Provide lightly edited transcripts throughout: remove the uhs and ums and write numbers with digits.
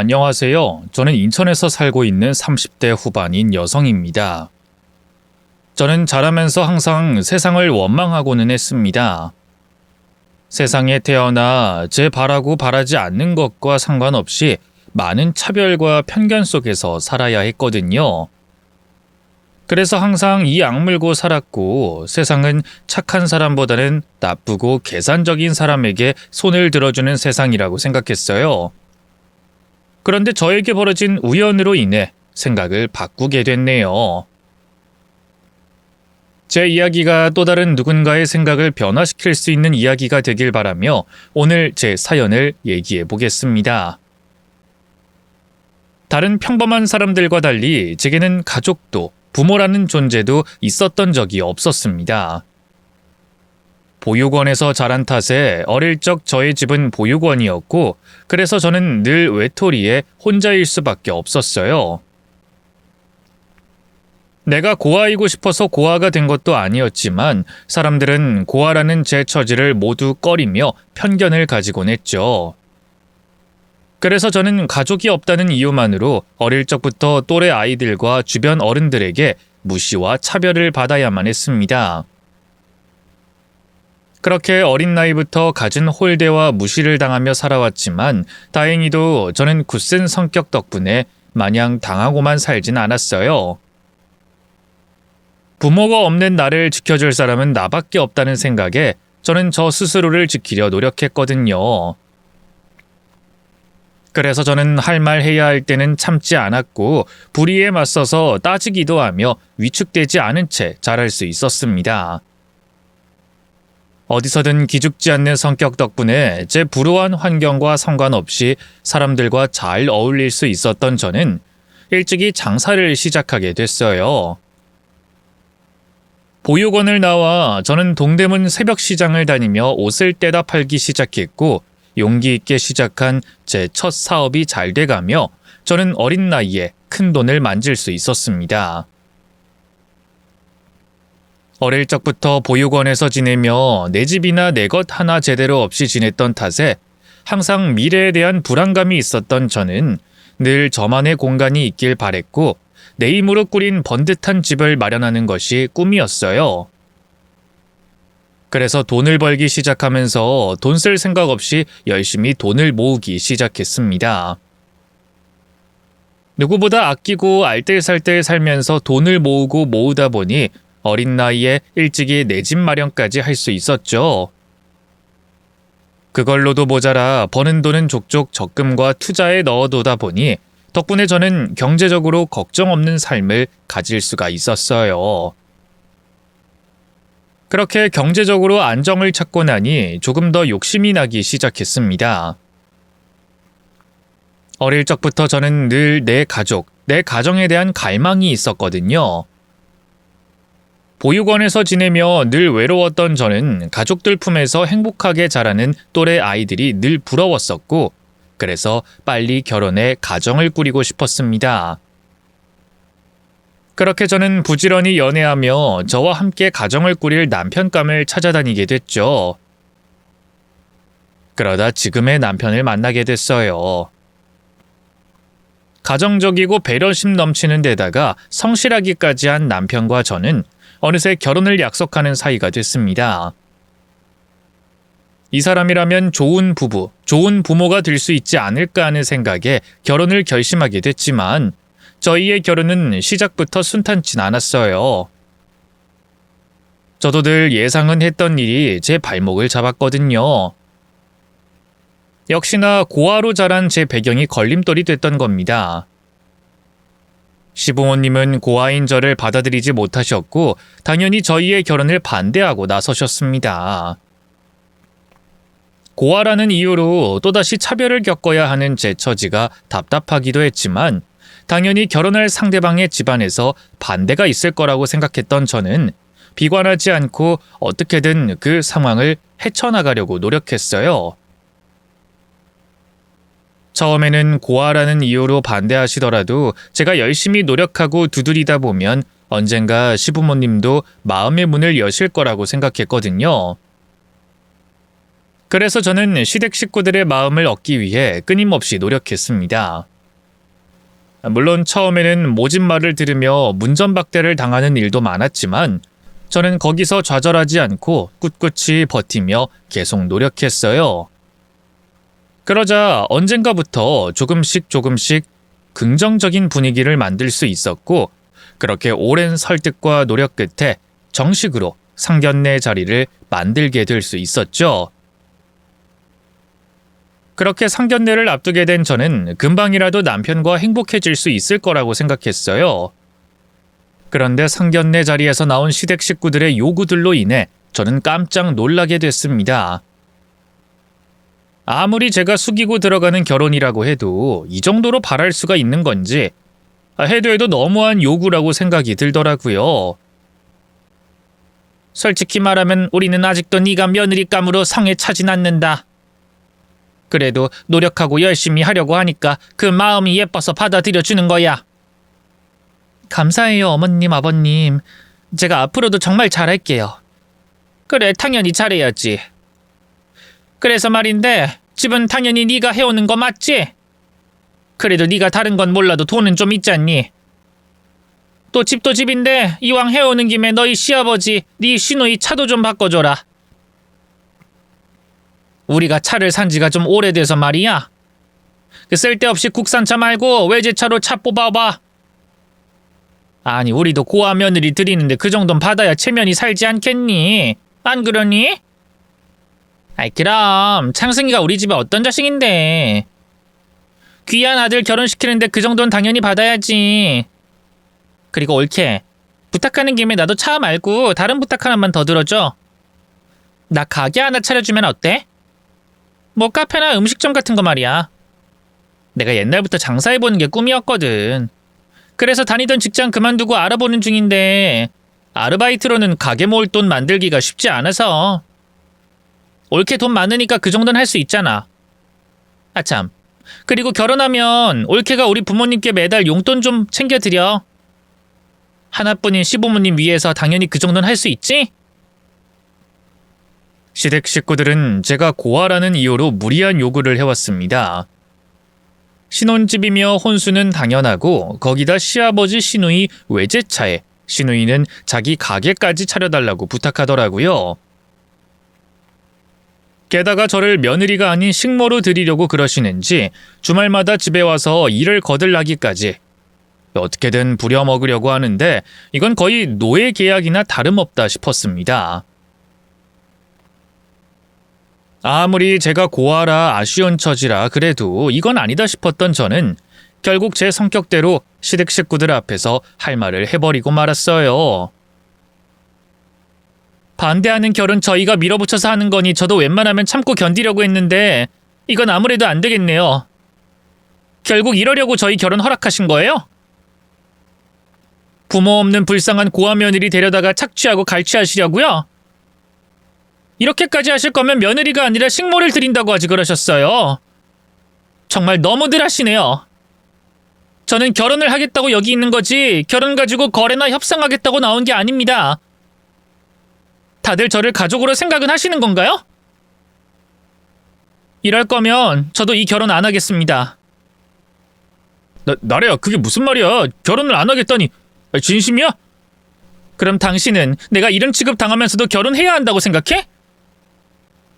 안녕하세요. 저는 인천에서 살고 있는 30대 후반인 여성입니다. 저는 자라면서 항상 세상을 원망하고는 했습니다. 세상에 태어나 제 바라고 바라지 않는 것과 상관없이 많은 차별과 편견 속에서 살아야 했거든요. 그래서 항상 이 악물고 살았고 세상은 착한 사람보다는 나쁘고 계산적인 사람에게 손을 들어주는 세상이라고 생각했어요. 그런데 저에게 벌어진 우연으로 인해 생각을 바꾸게 됐네요. 제 이야기가 또 다른 누군가의 생각을 변화시킬 수 있는 이야기가 되길 바라며 오늘 제 사연을 얘기해 보겠습니다. 다른 평범한 사람들과 달리 제게는 가족도 부모라는 존재도 있었던 적이 없었습니다. 보육원에서 자란 탓에 어릴 적 저의 집은 보육원이었고 그래서 저는 늘 외톨이에 혼자일 수밖에 없었어요. 내가 고아이고 싶어서 고아가 된 것도 아니었지만 사람들은 고아라는 제 처지를 모두 꺼리며 편견을 가지곤 했죠. 그래서 저는 가족이 없다는 이유만으로 어릴 적부터 또래 아이들과 주변 어른들에게 무시와 차별을 받아야만 했습니다. 그렇게 어린 나이부터 갖은 홀대와 무시를 당하며 살아왔지만 다행히도 저는 굳센 성격 덕분에 마냥 당하고만 살진 않았어요. 부모가 없는 나를 지켜줄 사람은 나밖에 없다는 생각에 저는 저 스스로를 지키려 노력했거든요. 그래서 저는 할 말 해야 할 때는 참지 않았고 불의에 맞서서 따지기도 하며 위축되지 않은 채 자랄 수 있었습니다. 어디서든 기죽지 않는 성격 덕분에 제 불우한 환경과 상관없이 사람들과 잘 어울릴 수 있었던 저는 일찍이 장사를 시작하게 됐어요. 보육원을 나와 저는 동대문 새벽시장을 다니며 옷을 떼다 팔기 시작했고 용기 있게 시작한 제 첫 사업이 잘 돼가며 저는 어린 나이에 큰 돈을 만질 수 있었습니다. 어릴 적부터 보육원에서 지내며 내 집이나 내 것 하나 제대로 없이 지냈던 탓에 항상 미래에 대한 불안감이 있었던 저는 늘 저만의 공간이 있길 바랬고 내 힘으로 꾸린 번듯한 집을 마련하는 것이 꿈이었어요. 그래서 돈을 벌기 시작하면서 돈 쓸 생각 없이 열심히 돈을 모으기 시작했습니다. 누구보다 아끼고 알뜰살뜰 살면서 돈을 모으고 모으다 보니 어린 나이에 일찍이 내 집 마련까지 할 수 있었죠. 그걸로도 모자라 버는 돈은 족족 적금과 투자에 넣어두다 보니 덕분에 저는 경제적으로 걱정 없는 삶을 가질 수가 있었어요. 그렇게 경제적으로 안정을 찾고 나니 조금 더 욕심이 나기 시작했습니다. 어릴 적부터 저는 늘 내 가족, 내 가정에 대한 갈망이 있었거든요. 보육원에서 지내며 늘 외로웠던 저는 가족들 품에서 행복하게 자라는 또래 아이들이 늘 부러웠었고 그래서 빨리 결혼해 가정을 꾸리고 싶었습니다. 그렇게 저는 부지런히 연애하며 저와 함께 가정을 꾸릴 남편감을 찾아다니게 됐죠. 그러다 지금의 남편을 만나게 됐어요. 가정적이고 배려심 넘치는 데다가 성실하기까지 한 남편과 저는 어느새 결혼을 약속하는 사이가 됐습니다. 이 사람이라면 좋은 부부, 좋은 부모가 될 수 있지 않을까 하는 생각에 결혼을 결심하게 됐지만 저희의 결혼은 시작부터 순탄치 않았어요. 저도 늘 예상은 했던 일이 제 발목을 잡았거든요. 역시나 고아로 자란 제 배경이 걸림돌이 됐던 겁니다. 시부모님은 고아인 저를 받아들이지 못하셨고 당연히 저희의 결혼을 반대하고 나서셨습니다. 고아라는 이유로 또다시 차별을 겪어야 하는 제 처지가 답답하기도 했지만 당연히 결혼할 상대방의 집안에서 반대가 있을 거라고 생각했던 저는 비관하지 않고 어떻게든 그 상황을 헤쳐나가려고 노력했어요. 처음에는 고아라는 이유로 반대하시더라도 제가 열심히 노력하고 두드리다 보면 언젠가 시부모님도 마음의 문을 여실 거라고 생각했거든요. 그래서 저는 시댁 식구들의 마음을 얻기 위해 끊임없이 노력했습니다. 물론 처음에는 모진 말을 들으며 문전박대를 당하는 일도 많았지만 저는 거기서 좌절하지 않고 꿋꿋이 버티며 계속 노력했어요. 그러자 언젠가부터 조금씩 긍정적인 분위기를 만들 수 있었고, 그렇게 오랜 설득과 노력 끝에 정식으로 상견례 자리를 만들게 될 수 있었죠. 그렇게 상견례를 앞두게 된 저는 금방이라도 남편과 행복해질 수 있을 거라고 생각했어요. 그런데 상견례 자리에서 나온 시댁 식구들의 요구들로 인해 저는 깜짝 놀라게 됐습니다. 아무리 제가 숙이고 들어가는 결혼이라고 해도 이 정도로 바랄 수가 있는 건지 해도 너무한 요구라고 생각이 들더라고요. 솔직히 말하면 우리는 아직도 네가 며느리감으로 성에 차진 않는다. 그래도 노력하고 열심히 하려고 하니까 그 마음이 예뻐서 받아들여주는 거야. 감사해요, 어머님, 아버님. 제가 앞으로도 정말 잘할게요. 그래, 당연히 잘해야지. 그래서 말인데 집은 당연히 네가 해오는 거 맞지? 그래도 네가 다른 건 몰라도 돈은 좀 있잖니. 또 집도 집인데 이왕 해오는 김에 너희 시아버지 네 시누이 차도 좀 바꿔줘라. 우리가 차를 산 지가 좀 오래돼서 말이야. 그 쓸데없이 국산차 말고 외제차로 차 뽑아봐. 아니, 우리도 고아 며느리 드리는데 그 정도는 받아야 체면이 살지 않겠니? 안 그러니? 아이, 그럼 창승이가 우리 집에 어떤 자식인데. 귀한 아들 결혼시키는데 그 정도는 당연히 받아야지. 그리고 옳게 부탁하는 김에 나도 차 말고 다른 부탁 하나만 더 들어줘. 나 가게 하나 차려주면 어때? 뭐 카페나 음식점 같은 거 말이야. 내가 옛날부터 장사해보는 게 꿈이었거든. 그래서 다니던 직장 그만두고 알아보는 중인데 아르바이트로는 가게 모을 돈 만들기가 쉽지 않아서. 옳게 돈 많으니까 그 정도는 할 수 있잖아. 아참, 그리고 결혼하면 옳게가 우리 부모님께 매달 용돈 좀 챙겨드려. 하나뿐인 시부모님 위해서 당연히 그 정도는 할 수 있지? 시댁 식구들은 제가 고아라는 이유로 무리한 요구를 해왔습니다. 신혼집이며 혼수는 당연하고 거기다 시아버지 시누이 외제차에 시누이는 자기 가게까지 차려달라고 부탁하더라고요. 게다가 저를 며느리가 아닌 식모로 들이려고 그러시는지 주말마다 집에 와서 일을 거들나기까지 어떻게든 부려먹으려고 하는데 이건 거의 노예 계약이나 다름없다 싶었습니다. 아무리 제가 고아라 아쉬운 처지라 그래도 이건 아니다 싶었던 저는 결국 제 성격대로 시댁 식구들 앞에서 할 말을 해버리고 말았어요. 반대하는 결혼 저희가 밀어붙여서 하는 거니 저도 웬만하면 참고 견디려고 했는데 이건 아무래도 안 되겠네요. 결국 이러려고 저희 결혼 허락하신 거예요? 부모 없는 불쌍한 고아 며느리 데려다가 착취하고 갈취하시려고요? 이렇게까지 하실 거면 며느리가 아니라 식모를 드린다고 하지 그러셨어요. 정말 너무들 하시네요. 저는 결혼을 하겠다고 여기 있는 거지 결혼 가지고 거래나 협상하겠다고 나온 게 아닙니다. 다들 저를 가족으로 생각은 하시는 건가요? 이럴 거면 저도 이 결혼 안 하겠습니다. 나래야, 그게 무슨 말이야? 결혼을 안 하겠다니. 진심이야? 그럼 당신은 내가 이런 취급 당하면서도 결혼해야 한다고 생각해?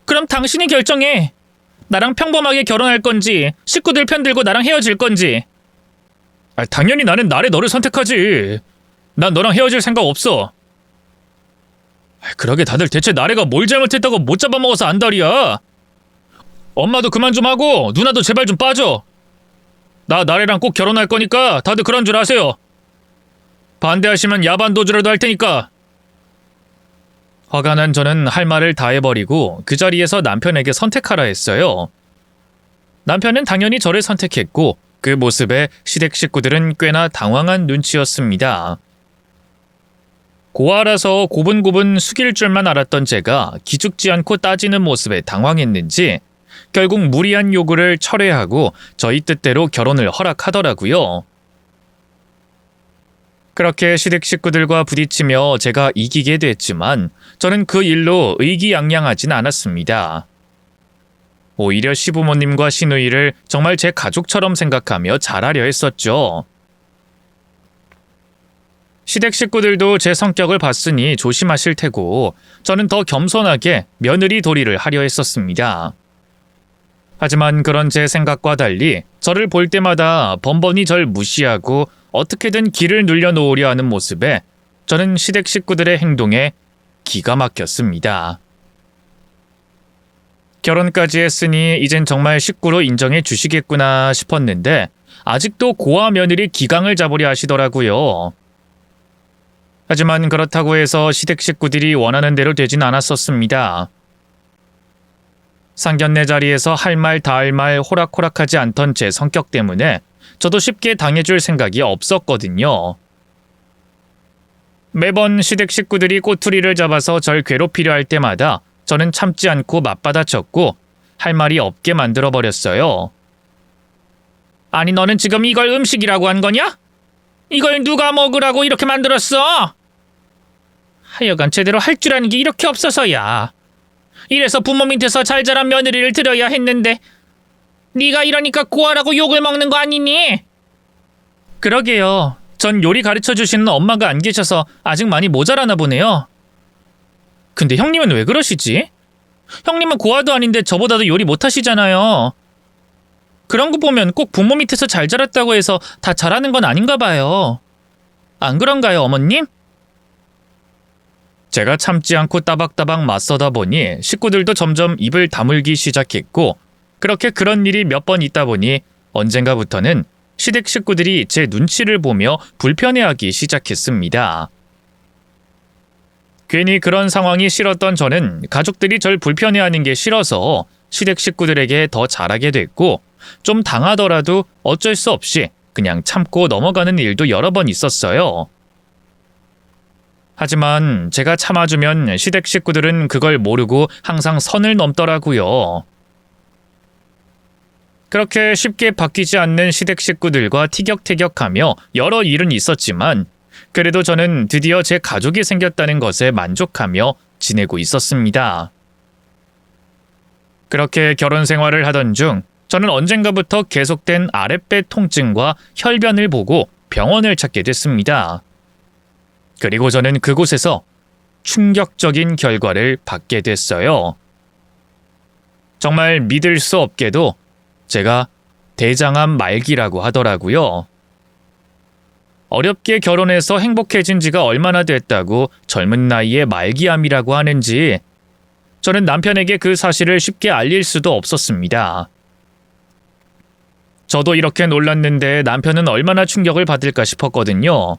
그럼 당신이 결정해. 나랑 평범하게 결혼할 건지 식구들 편들고 나랑 헤어질 건지. 당연히 나는 나래 너를 선택하지. 난 너랑 헤어질 생각 없어. 그러게 다들 대체 나래가 뭘 잘못했다고 못 잡아먹어서 안달이야. 엄마도 그만 좀 하고 누나도 제발 좀 빠져. 나 나래랑 꼭 결혼할 거니까 다들 그런 줄 아세요. 반대하시면 야반 도주라도 할 테니까. 화가 난 저는 할 말을 다 해버리고 그 자리에서 남편에게 선택하라 했어요. 남편은 당연히 저를 선택했고 그 모습에 시댁 식구들은 꽤나 당황한 눈치였습니다. 고아라서 고분고분 숙일 줄만 알았던 제가 기죽지 않고 따지는 모습에 당황했는지 결국 무리한 요구를 철회하고 저희 뜻대로 결혼을 허락하더라고요. 그렇게 시댁 식구들과 부딪히며 제가 이기게 됐지만 저는 그 일로 의기양양하진 않았습니다. 오히려 시부모님과 시누이를 정말 제 가족처럼 생각하며 잘하려 했었죠. 시댁 식구들도 제 성격을 봤으니 조심하실 테고 저는 더 겸손하게 며느리 도리를 하려 했었습니다. 하지만 그런 제 생각과 달리 저를 볼 때마다 번번이 절 무시하고 어떻게든 길을 눌려놓으려 하는 모습에 저는 시댁 식구들의 행동에 기가 막혔습니다. 결혼까지 했으니 이젠 정말 식구로 인정해 주시겠구나 싶었는데 아직도 고아 며느리 기강을 잡으려 하시더라고요. 하지만 그렇다고 해서 시댁 식구들이 원하는 대로 되진 않았었습니다. 상견례 자리에서 할 말 다 할 말 호락호락하지 않던 제 성격 때문에 저도 쉽게 당해줄 생각이 없었거든요. 매번 시댁 식구들이 꼬투리를 잡아서 절 괴롭히려 할 때마다 저는 참지 않고 맞받아쳤고 할 말이 없게 만들어버렸어요. 아니 너는 지금 이걸 음식이라고 한 거냐? 이걸 누가 먹으라고 이렇게 만들었어? 하여간 제대로 할 줄 아는 게 이렇게 없어서야. 이래서 부모 밑에서 잘 자란 며느리를 들여야 했는데 네가 이러니까 고아라고 욕을 먹는 거 아니니? 그러게요. 전 요리 가르쳐주시는 엄마가 안 계셔서 아직 많이 모자라나 보네요. 근데 형님은 왜 그러시지? 형님은 고아도 아닌데 저보다도 요리 못하시잖아요. 그런 거 보면 꼭 부모 밑에서 잘 자랐다고 해서 다 잘하는 건 아닌가 봐요. 안 그런가요, 어머님? 제가 참지 않고 따박따박 맞서다 보니 식구들도 점점 입을 다물기 시작했고 그렇게 그런 일이 몇 번 있다 보니 언젠가부터는 시댁 식구들이 제 눈치를 보며 불편해하기 시작했습니다. 괜히 그런 상황이 싫었던 저는 가족들이 절 불편해하는 게 싫어서 시댁 식구들에게 더 잘하게 됐고 좀 당하더라도 어쩔 수 없이 그냥 참고 넘어가는 일도 여러 번 있었어요. 하지만 제가 참아주면 시댁 식구들은 그걸 모르고 항상 선을 넘더라고요. 그렇게 쉽게 바뀌지 않는 시댁 식구들과 티격태격하며 여러 일은 있었지만 그래도 저는 드디어 제 가족이 생겼다는 것에 만족하며 지내고 있었습니다. 그렇게 결혼 생활을 하던 중 저는 언젠가부터 계속된 아랫배 통증과 혈변을 보고 병원을 찾게 됐습니다. 그리고 저는 그곳에서 충격적인 결과를 받게 됐어요. 정말 믿을 수 없게도 제가 대장암 말기라고 하더라고요. 어렵게 결혼해서 행복해진 지가 얼마나 됐다고 젊은 나이에 말기암이라고 하는지 저는 남편에게 그 사실을 쉽게 알릴 수도 없었습니다. 저도 이렇게 놀랐는데 남편은 얼마나 충격을 받을까 싶었거든요.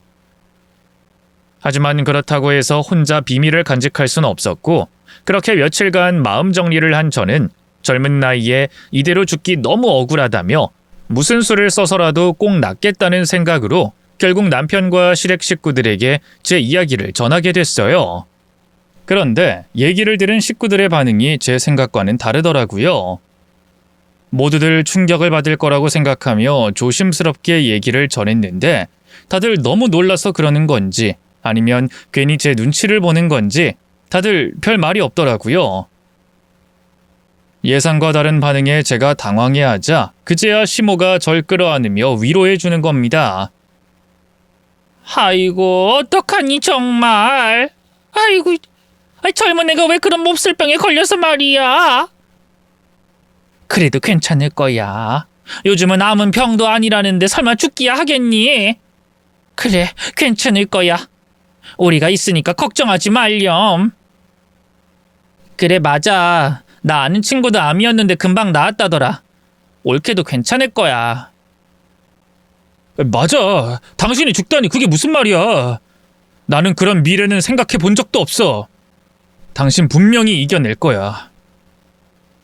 하지만 그렇다고 해서 혼자 비밀을 간직할 수는 없었고 그렇게 며칠간 마음 정리를 한 저는 젊은 나이에 이대로 죽기 너무 억울하다며 무슨 수를 써서라도 꼭 낫겠다는 생각으로 결국 남편과 시댁 식구들에게 제 이야기를 전하게 됐어요. 그런데 얘기를 들은 식구들의 반응이 제 생각과는 다르더라고요. 모두들 충격을 받을 거라고 생각하며 조심스럽게 얘기를 전했는데 다들 너무 놀라서 그러는 건지 아니면 괜히 제 눈치를 보는 건지 다들 별 말이 없더라고요. 예상과 다른 반응에 제가 당황해하자 그제야 시모가 절 끌어안으며 위로해 주는 겁니다. 아이고 어떡하니 정말. 아이고 젊은 애가 왜 그런 몹쓸병에 걸려서 말이야. 그래도 괜찮을 거야. 요즘은 암은 병도 아니라는데 설마 죽기야 하겠니? 그래 괜찮을 거야. 우리가 있으니까 걱정하지 말렴. 그래 맞아. 나 아는 친구도 암이었는데 금방 나았다더라. 옳게도 괜찮을 거야. 맞아. 당신이 죽다니 그게 무슨 말이야. 나는 그런 미래는 생각해 본 적도 없어. 당신 분명히 이겨낼 거야.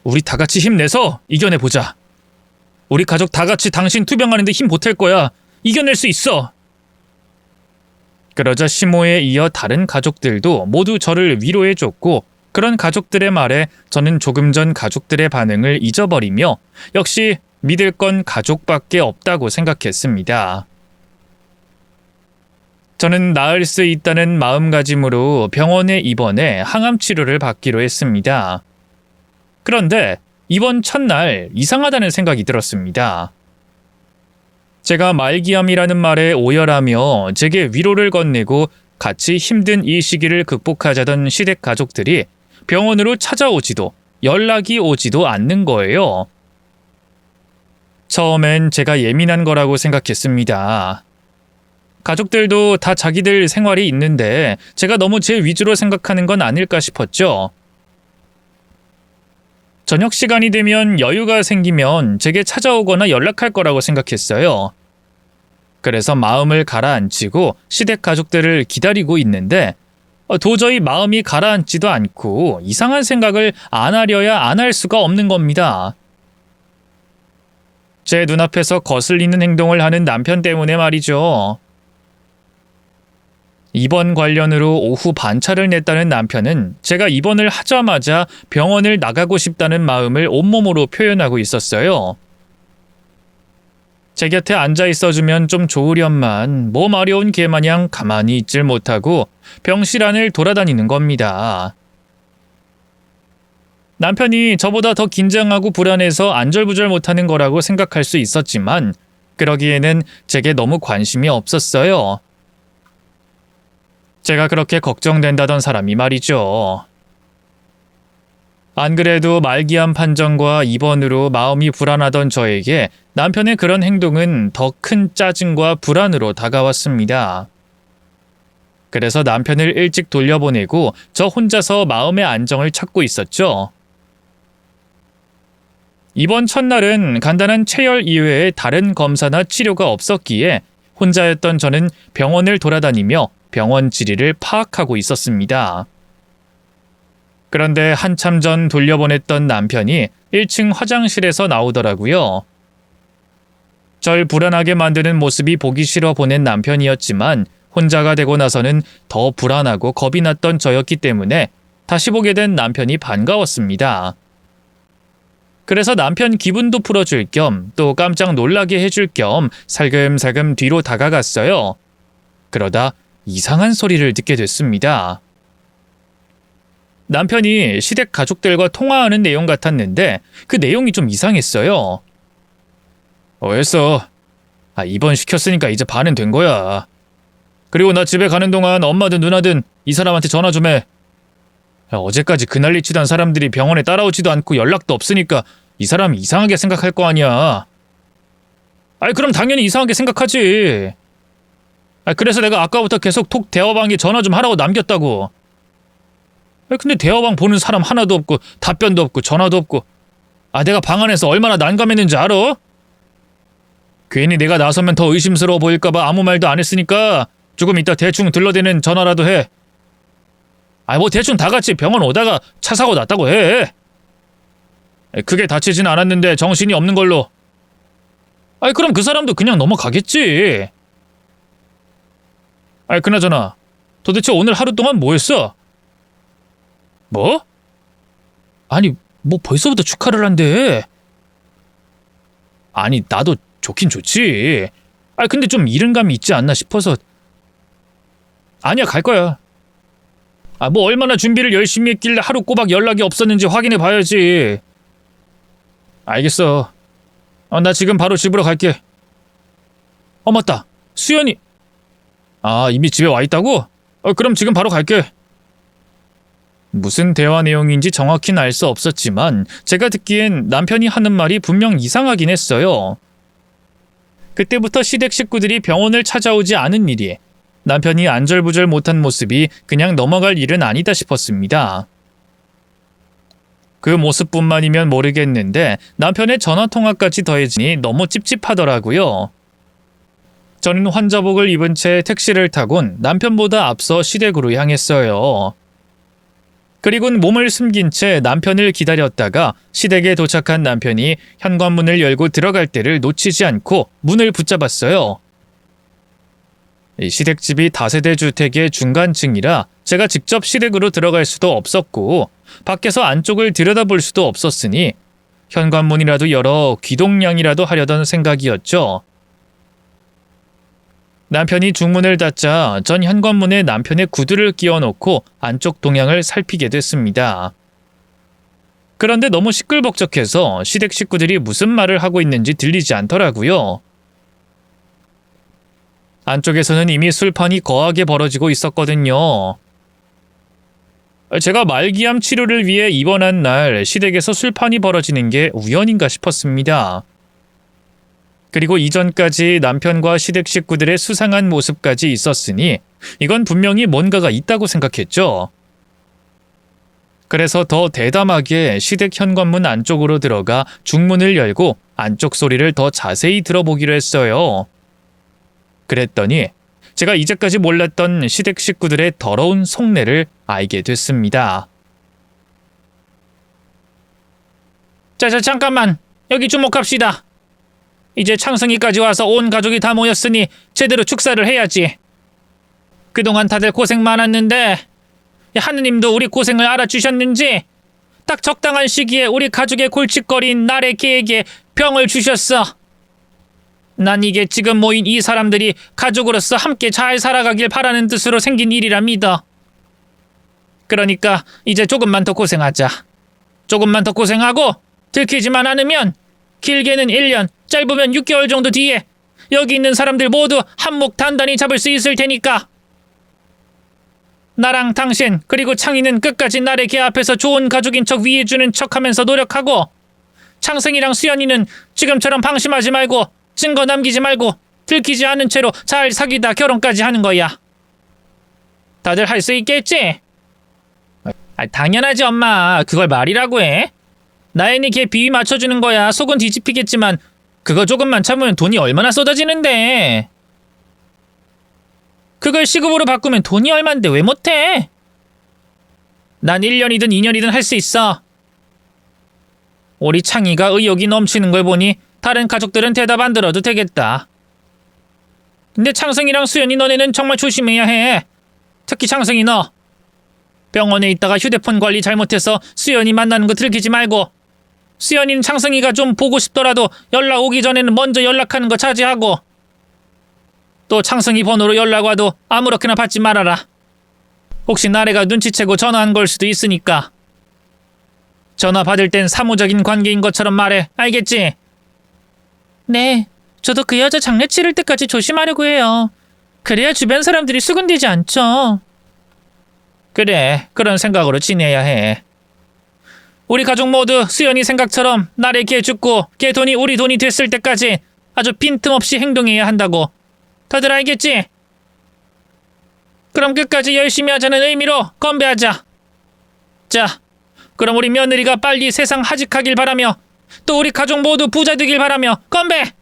우리 다 같이 힘내서 이겨내보자. 우리 가족 다 같이 당신 투병하는데 힘 보탤 거야. 이겨낼 수 있어. 그러자 시모에 이어 다른 가족들도 모두 저를 위로해줬고 그런 가족들의 말에 저는 조금 전 가족들의 반응을 잊어버리며 역시 믿을 건 가족밖에 없다고 생각했습니다. 저는 나을 수 있다는 마음가짐으로 병원에 입원해 항암 치료를 받기로 했습니다. 그런데 이번 첫날 이상하다는 생각이 들었습니다. 제가 말기암이라는 말에 오열하며 제게 위로를 건네고 같이 힘든 이 시기를 극복하자던 시댁 가족들이 병원으로 찾아오지도 연락이 오지도 않는 거예요. 처음엔 제가 예민한 거라고 생각했습니다. 가족들도 다 자기들 생활이 있는데 제가 너무 제 위주로 생각하는 건 아닐까 싶었죠. 저녁 시간이 되면 여유가 생기면 제게 찾아오거나 연락할 거라고 생각했어요. 그래서 마음을 가라앉히고 시댁 가족들을 기다리고 있는데 도저히 마음이 가라앉지도 않고 이상한 생각을 안 하려야 안 할 수가 없는 겁니다. 제 눈앞에서 거슬리는 행동을 하는 남편 때문에 말이죠. 입원 관련으로 오후 반차를 냈다는 남편은 제가 입원을 하자마자 병원을 나가고 싶다는 마음을 온몸으로 표현하고 있었어요. 제 곁에 앉아 있어주면 좀 좋으련만 몸 어려운 개마냥 가만히 있질 못하고 병실 안을 돌아다니는 겁니다. 남편이 저보다 더 긴장하고 불안해서 안절부절 못하는 거라고 생각할 수 있었지만 그러기에는 제게 너무 관심이 없었어요. 제가 그렇게 걱정된다던 사람이 말이죠. 안 그래도 말기암 판정과 입원으로 마음이 불안하던 저에게 남편의 그런 행동은 더 큰 짜증과 불안으로 다가왔습니다. 그래서 남편을 일찍 돌려보내고 저 혼자서 마음의 안정을 찾고 있었죠. 이번 첫날은 간단한 체열 이외에 다른 검사나 치료가 없었기에 혼자였던 저는 병원을 돌아다니며 병원 질의를 파악하고 있었습니다. 그런데 한참 전 돌려보냈던 남편이 1층 화장실에서 나오더라고요. 절 불안하게 만드는 모습이 보기 싫어 보낸 남편이었지만 혼자가 되고 나서는 더 불안하고 겁이 났던 저였기 때문에 다시 보게 된 남편이 반가웠습니다. 그래서 남편 기분도 풀어줄 겸 또 깜짝 놀라게 해줄 겸 살금살금 뒤로 다가갔어요. 그러다 이상한 소리를 듣게 됐습니다. 남편이 시댁 가족들과 통화하는 내용 같았는데 그 내용이 좀 이상했어요. 했어. 입원 시켰으니까 이제 반은 된 거야. 그리고 나 집에 가는 동안 엄마든 누나든 이 사람한테 전화 좀 해. 어제까지 그 난리 치던 사람들이 병원에 따라오지도 않고 연락도 없으니까 이 사람이 이상하게 생각할 거 아니야. 그럼 당연히 이상하게 생각하지. 그래서 내가 아까부터 계속 톡 대화방에 전화 좀 하라고 남겼다고. 근데 대화방 보는 사람 하나도 없고 답변도 없고 전화도 없고. 내가 방 안에서 얼마나 난감했는지 알아? 괜히 내가 나서면 더 의심스러워 보일까봐 아무 말도 안 했으니까 조금 이따 대충 들러대는 전화라도 해. 뭐 대충 다 같이 병원 오다가 차 사고 났다고 해. 크게 다치진 않았는데 정신이 없는 걸로. 그럼 그 사람도 그냥 넘어가겠지. 그나저나 도대체 오늘 하루 동안 뭐 했어? 뭐? 뭐 벌써부터 축하를 한대. 나도 좋긴 좋지. 근데 좀 이른 감이 있지 않나 싶어서. 아니야, 갈 거야. 뭐 얼마나 준비를 열심히 했길래 하루 꼬박 연락이 없었는지 확인해 봐야지. 알겠어. 나 지금 바로 집으로 갈게. 맞다. 수연이. 이미 집에 와 있다고? 그럼 지금 바로 갈게. 무슨 대화 내용인지 정확히는 알 수 없었지만 제가 듣기엔 남편이 하는 말이 분명 이상하긴 했어요. 그때부터 시댁 식구들이 병원을 찾아오지 않은 일이 남편이 안절부절 못한 모습이 그냥 넘어갈 일은 아니다 싶었습니다. 그 모습뿐만이면 모르겠는데 남편의 전화통화까지 더해지니 너무 찝찝하더라고요. 저는 환자복을 입은 채 택시를 타곤 남편보다 앞서 시댁으로 향했어요. 그리곤 몸을 숨긴 채 남편을 기다렸다가 시댁에 도착한 남편이 현관문을 열고 들어갈 때를 놓치지 않고 문을 붙잡았어요. 이 시댁집이 다세대 주택의 중간층이라 제가 직접 시댁으로 들어갈 수도 없었고 밖에서 안쪽을 들여다볼 수도 없었으니 현관문이라도 열어 귀동냥이라도 하려던 생각이었죠. 남편이 중문을 닫자 전 현관문에 남편의 구두를 끼워놓고 안쪽 동향을 살피게 됐습니다. 그런데 너무 시끌벅적해서 시댁 식구들이 무슨 말을 하고 있는지 들리지 않더라고요. 안쪽에서는 이미 술판이 거하게 벌어지고 있었거든요. 제가 말기암 치료를 위해 입원한 날 시댁에서 술판이 벌어지는 게 우연인가 싶었습니다. 그리고 이전까지 남편과 시댁 식구들의 수상한 모습까지 있었으니 이건 분명히 뭔가가 있다고 생각했죠. 그래서 더 대담하게 시댁 현관문 안쪽으로 들어가 중문을 열고 안쪽 소리를 더 자세히 들어보기로 했어요. 그랬더니 제가 이제까지 몰랐던 시댁 식구들의 더러운 속내를 알게 됐습니다. 자, 잠깐만. 여기 주목합시다. 이제 창성이까지 와서 온 가족이 다 모였으니 제대로 축사를 해야지. 그동안 다들 고생 많았는데 하느님도 우리 고생을 알아주셨는지 딱 적당한 시기에 우리 가족의 골칫거리인 나래 개에게 병을 주셨어. 난 이게 지금 모인 이 사람들이 가족으로서 함께 잘 살아가길 바라는 뜻으로 생긴 일이라 믿어. 그러니까 이제 조금만 더 고생하자. 조금만 더 고생하고 들키지만 않으면 길게는 1년, 짧으면 6개월 정도 뒤에 여기 있는 사람들 모두 한몫 단단히 잡을 수 있을 테니까. 나랑 당신 그리고 창희는 끝까지 나의 개 앞에서 좋은 가족인 척 위해주는 척하면서 노력하고, 창승이랑 수연이는 지금처럼 방심하지 말고 증거 남기지 말고 들키지 않은 채로 잘 사귀다 결혼까지 하는 거야. 다들 할 수 있겠지? 당연하지 엄마. 그걸 말이라고 해? 나연이 걔 비위 맞춰주는 거야. 속은 뒤집히겠지만 그거 조금만 참으면 돈이 얼마나 쏟아지는데. 그걸 시급으로 바꾸면 돈이 얼만데 왜 못해? 난 1년이든 2년이든 할 수 있어. 우리 창희가 의욕이 넘치는 걸 보니 다른 가족들은 대답 안 들어도 되겠다. 근데 창승이랑 수연이 너네는 정말 조심해야 해. 특히 창승이 너. 병원에 있다가 휴대폰 관리 잘못해서 수연이 만나는 거 들키지 말고, 수연이는 창승이가 좀 보고 싶더라도 연락 오기 전에는 먼저 연락하는 거 자제하고, 또 창승이 번호로 연락 와도 아무렇게나 받지 말아라. 혹시 나래가 눈치채고 전화한 걸 수도 있으니까. 전화 받을 땐 사무적인 관계인 것처럼 말해. 알겠지? 네, 저도 그 여자 장례 치를 때까지 조심하려고 해요. 그래야 주변 사람들이 수군대지 않죠. 그래, 그런 생각으로 지내야 해. 우리 가족 모두 수연이 생각처럼 나래 걔 죽고 걔 돈이 우리 돈이 됐을 때까지 아주 빈틈없이 행동해야 한다고. 다들 알겠지? 그럼 끝까지 열심히 하자는 의미로 건배하자. 자, 그럼 우리 며느리가 빨리 세상 하직하길 바라며, 또 우리 가족 모두 부자 되길 바라며 건배!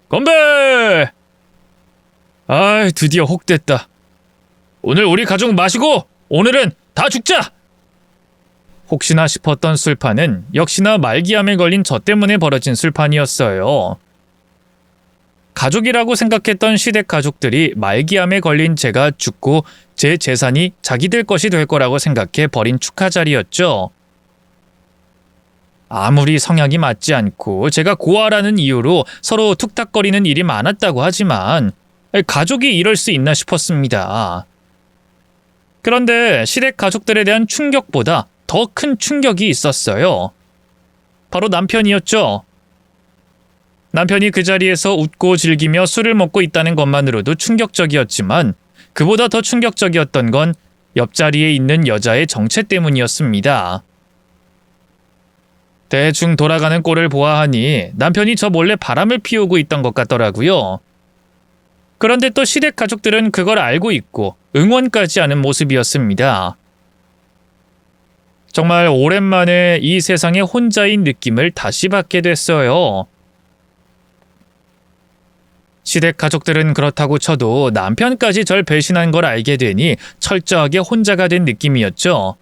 건배! 아이, 드디어 혹됐다. 오늘 우리 가족 마시고 오늘은 다 죽자! 혹시나 싶었던 술판은 역시나 말기암에 걸린 저 때문에 벌어진 술판이었어요. 가족이라고 생각했던 시댁 가족들이 말기암에 걸린 제가 죽고 제 재산이 자기들 것이 될 거라고 생각해 벌인 축하 자리였죠. 아무리 성향이 맞지 않고 제가 고아라는 이유로 서로 툭탁거리는 일이 많았다고 하지만 가족이 이럴 수 있나 싶었습니다. 그런데 시댁 가족들에 대한 충격보다 더 큰 충격이 있었어요. 바로 남편이었죠. 남편이 그 자리에서 웃고 즐기며 술을 먹고 있다는 것만으로도 충격적이었지만 그보다 더 충격적이었던 건 옆자리에 있는 여자의 정체 때문이었습니다. 대충 돌아가는 꼴을 보아하니 남편이 저 몰래 바람을 피우고 있던 것 같더라고요. 그런데 또 시댁 가족들은 그걸 알고 있고 응원까지 하는 모습이었습니다. 정말 오랜만에 이 세상에 혼자인 느낌을 다시 받게 됐어요. 시댁 가족들은 그렇다고 쳐도 남편까지 절 배신한 걸 알게 되니 철저하게 혼자가 된 느낌이었죠.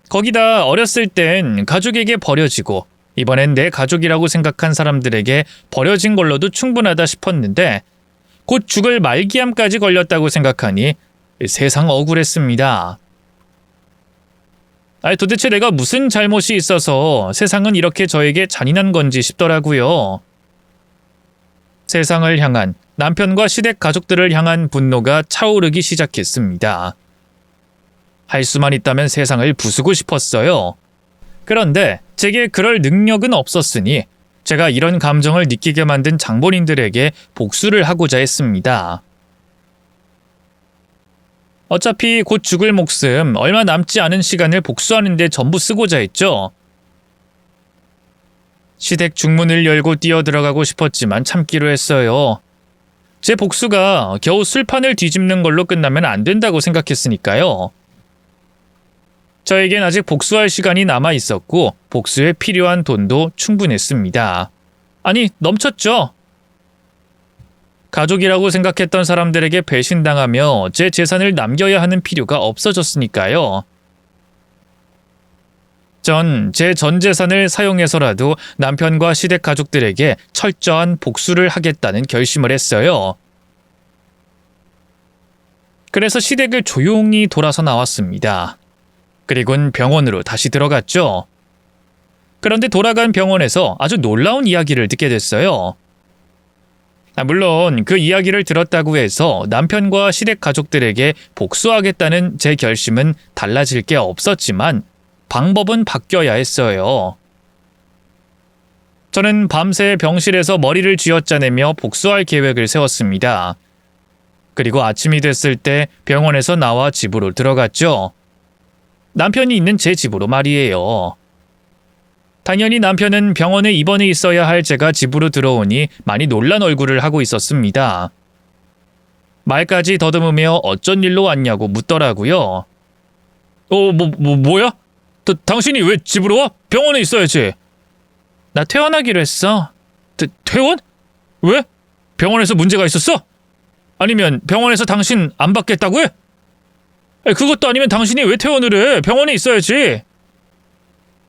거기다 어렸을 땐 가족에게 버려지고 이번엔 내 가족이라고 생각한 사람들에게 버려진 걸로도 충분하다 싶었는데 곧 죽을 말기암까지 걸렸다고 생각하니 세상 억울했습니다. 도대체 내가 무슨 잘못이 있어서 세상은 이렇게 저에게 잔인한 건지 싶더라고요. 세상을 향한, 남편과 시댁 가족들을 향한 분노가 차오르기 시작했습니다. 할 수만 있다면 세상을 부수고 싶었어요. 그런데 제게 그럴 능력은 없었으니 제가 이런 감정을 느끼게 만든 장본인들에게 복수를 하고자 했습니다. 어차피 곧 죽을 목숨, 얼마 남지 않은 시간을 복수하는 데 전부 쓰고자 했죠. 시댁 중문을 열고 뛰어들어가고 싶었지만 참기로 했어요. 제 복수가 겨우 술판을 뒤집는 걸로 끝나면 안 된다고 생각했으니까요. 저에겐 아직 복수할 시간이 남아 있었고 복수에 필요한 돈도 충분했습니다. 아니, 넘쳤죠. 가족이라고 생각했던 사람들에게 배신당하며 제 재산을 남겨야 하는 필요가 없어졌으니까요. 전 제 전 재산을 사용해서라도 남편과 시댁 가족들에게 철저한 복수를 하겠다는 결심을 했어요. 그래서 시댁을 조용히 돌아서 나왔습니다. 그리곤 병원으로 다시 들어갔죠. 그런데 돌아간 병원에서 아주 놀라운 이야기를 듣게 됐어요. 물론 그 이야기를 들었다고 해서 남편과 시댁 가족들에게 복수하겠다는 제 결심은 달라질 게 없었지만 방법은 바뀌어야 했어요. 저는 밤새 병실에서 머리를 쥐어짜내며 복수할 계획을 세웠습니다. 그리고 아침이 됐을 때 병원에서 나와 집으로 들어갔죠. 남편이 있는 제 집으로 말이에요. 당연히 남편은 병원에 입원해 있어야 할 제가 집으로 들어오니 많이 놀란 얼굴을 하고 있었습니다. 말까지 더듬으며 어쩐 일로 왔냐고 묻더라고요. 뭐야? 당신이 왜 집으로 와? 병원에 있어야지. 나 퇴원하기로 했어. 퇴원? 왜? 병원에서 문제가 있었어? 아니면 병원에서 당신 안 받겠다고 해? 그것도 아니면 당신이 왜 퇴원을 해? 병원에 있어야지.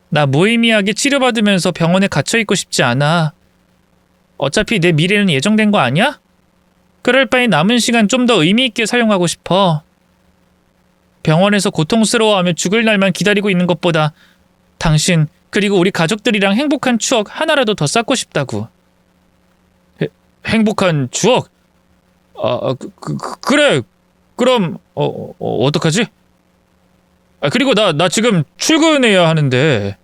나 무의미하게 치료받으면서 병원에 갇혀있고 싶지 않아. 어차피 내 미래는 예정된 거 아니야? 그럴 바에 남은 시간 좀 더 의미 있게 사용하고 싶어. 병원에서 고통스러워하며 죽을 날만 기다리고 있는 것보다 당신 그리고 우리 가족들이랑 행복한 추억 하나라도 더 쌓고 싶다고. 행복한 추억? 그래. 그럼 어떡하지? 그리고 나 지금 출근해야 하는데.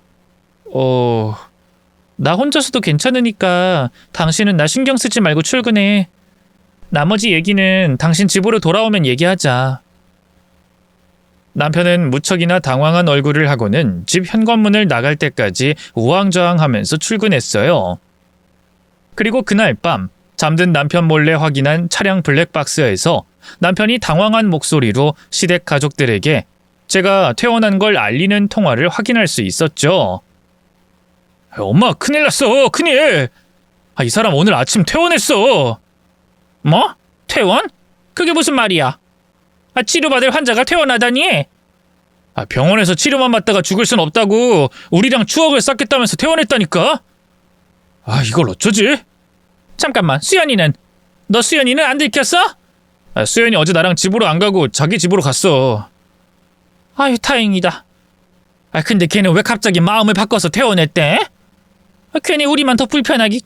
나 혼자서도 괜찮으니까 당신은 나 신경 쓰지 말고 출근해. 나머지 얘기는 당신 집으로 돌아오면 얘기하자. 남편은 무척이나 당황한 얼굴을 하고는 집 현관문을 나갈 때까지 우왕좌왕하면서 출근했어요. 그리고 그날 밤 잠든 남편 몰래 확인한 차량 블랙박스에서 남편이 당황한 목소리로 시댁 가족들에게 제가 퇴원한 걸 알리는 통화를 확인할 수 있었죠. 엄마, 큰일 났어, 큰일! 이 사람 오늘 아침 퇴원했어. 뭐? 퇴원? 그게 무슨 말이야? 치료받을 환자가 퇴원하다니? 병원에서 치료만 받다가 죽을 순 없다고 우리랑 추억을 쌓겠다면서 퇴원했다니까? 이걸 어쩌지? 잠깐만, 수연이는? 너 수연이는 안 들켰어? 수연이 어제 나랑 집으로 안 가고 자기 집으로 갔어. 아유, 다행이다. 근데 걔는 왜 갑자기 마음을 바꿔서 퇴원했대? 괜히 우리만 더 불편하기.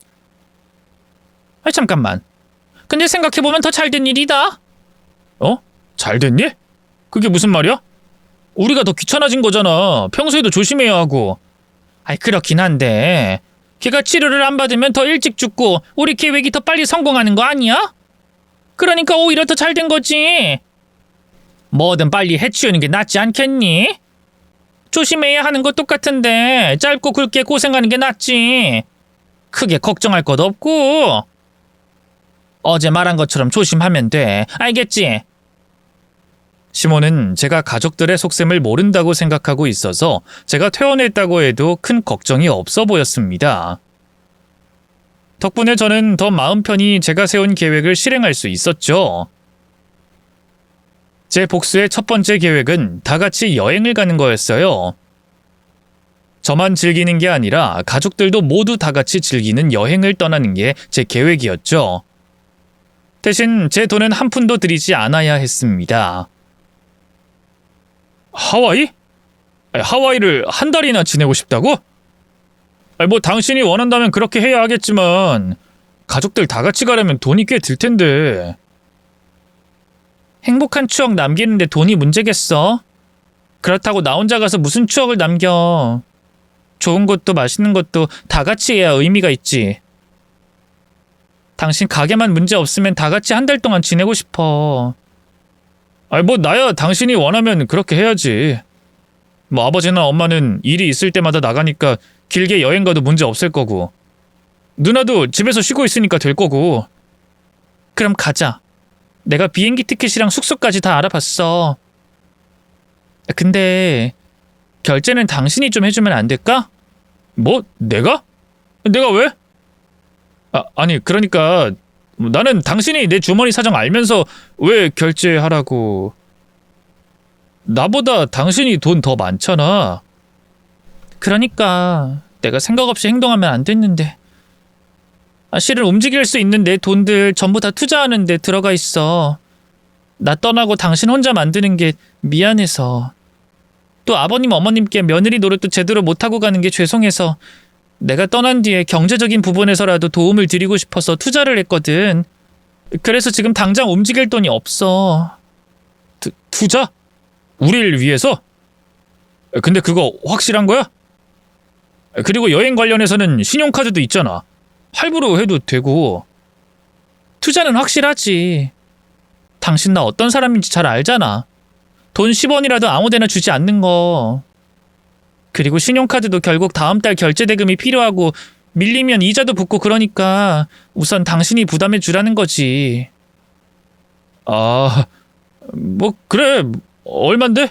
잠깐만. 근데 생각해보면 더 잘된 일이다. 잘된 일? 그게 무슨 말이야? 우리가 더 귀찮아진 거잖아. 평소에도 조심해야 하고. 그렇긴 한데 걔가 치료를 안 받으면 더 일찍 죽고 우리 계획이 더 빨리 성공하는 거 아니야? 그러니까 오히려 더 잘된 거지. 뭐든 빨리 해치우는 게 낫지 않겠니? 조심해야 하는 거 똑같은데 짧고 굵게 고생하는 게 낫지. 크게 걱정할 것 없고. 어제 말한 것처럼 조심하면 돼. 알겠지? 시몬은 제가 가족들의 속셈을 모른다고 생각하고 있어서 제가 퇴원했다고 해도 큰 걱정이 없어 보였습니다. 덕분에 저는 더 마음 편히 제가 세운 계획을 실행할 수 있었죠. 제 복수의 첫 번째 계획은 다 같이 여행을 가는 거였어요. 저만 즐기는 게 아니라 가족들도 모두 다 같이 즐기는 여행을 떠나는 게 제 계획이었죠. 대신 제 돈은 한 푼도 들이지 않아야 했습니다. 하와이? 하와이를 한 달이나 지내고 싶다고? 뭐 당신이 원한다면 그렇게 해야 하겠지만 가족들 다 같이 가려면 돈이 꽤 들 텐데. 행복한 추억 남기는데 돈이 문제겠어? 그렇다고 나 혼자 가서 무슨 추억을 남겨. 좋은 것도 맛있는 것도 다 같이 해야 의미가 있지. 당신 가게만 문제 없으면 다 같이 한 달 동안 지내고 싶어. 아니 뭐 나야 당신이 원하면 그렇게 해야지. 뭐 아버지나 엄마는 일이 있을 때마다 나가니까 길게 여행 가도 문제 없을 거고. 누나도 집에서 쉬고 있으니까 될 거고. 그럼 가자. 내가 비행기 티켓이랑 숙소까지 다 알아봤어. 근데 결제는 당신이 좀 해주면 안 될까? 뭐? 내가? 내가 왜? 아니 그러니까 나는 당신이 내 주머니 사정 알면서 왜 결제하라고. 나보다 당신이 돈 더 많잖아. 그러니까 내가 생각 없이 행동하면 안 됐는데. 실은 움직일 수 있는 내 돈들 전부 다 투자하는 데 들어가 있어. 나 떠나고 당신 혼자 만드는 게 미안해서. 또 아버님 어머님께 며느리 노릇도 제대로 못하고 가는 게 죄송해서 내가 떠난 뒤에 경제적인 부분에서라도 도움을 드리고 싶어서 투자를 했거든. 그래서 지금 당장 움직일 돈이 없어. 투자? 우릴 위해서? 근데 그거 확실한 거야? 그리고 여행 관련해서는 신용카드도 있잖아. 할부로 해도 되고. 투자는 확실하지. 당신 나 어떤 사람인지 잘 알잖아. 돈 10원이라도 아무데나 주지 않는 거. 그리고 신용카드도 결국 다음 달 결제 대금이 필요하고 밀리면 이자도 붙고 그러니까 우선 당신이 부담해 주라는 거지. 뭐 그래. 얼만데?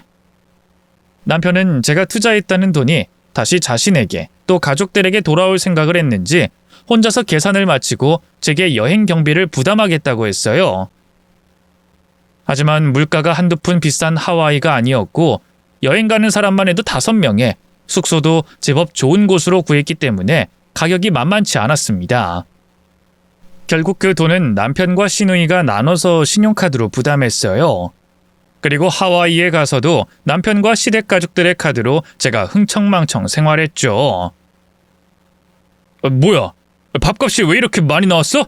남편은 제가 투자했다는 돈이 다시 자신에게 또 가족들에게 돌아올 생각을 했는지 혼자서 계산을 마치고 제게 여행 경비를 부담하겠다고 했어요. 하지만 물가가 한두 푼 비싼 하와이가 아니었고 여행 가는 사람만 해도 5명에 숙소도 제법 좋은 곳으로 구했기 때문에 가격이 만만치 않았습니다. 결국 그 돈은 남편과 시누이가 나눠서 신용카드로 부담했어요. 그리고 하와이에 가서도 남편과 시댁 가족들의 카드로 제가 흥청망청 생활했죠. 뭐야? 밥값이 왜 이렇게 많이 나왔어?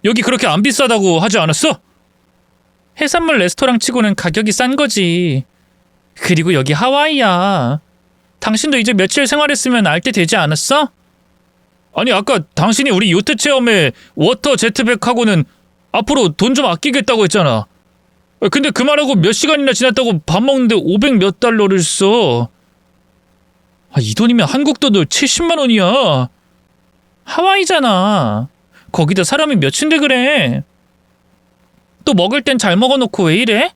여기 그렇게 안 비싸다고 하지 않았어? 해산물 레스토랑 치고는 가격이 싼 거지. 그리고 여기 하와이야. 당신도 이제 며칠 생활했으면 알 때 되지 않았어? 아니 아까 당신이 우리 요트 체험에 워터 제트백하고는 앞으로 돈 좀 아끼겠다고 했잖아. 근데 그 말하고 몇 시간이나 지났다고 밥 먹는데 500 몇 달러를 써. 이 돈이면 한국 돈으로 70만 원이야. 하와이잖아. 거기다 사람이 몇인데 그래. 또 먹을 땐 잘 먹어놓고 왜 이래?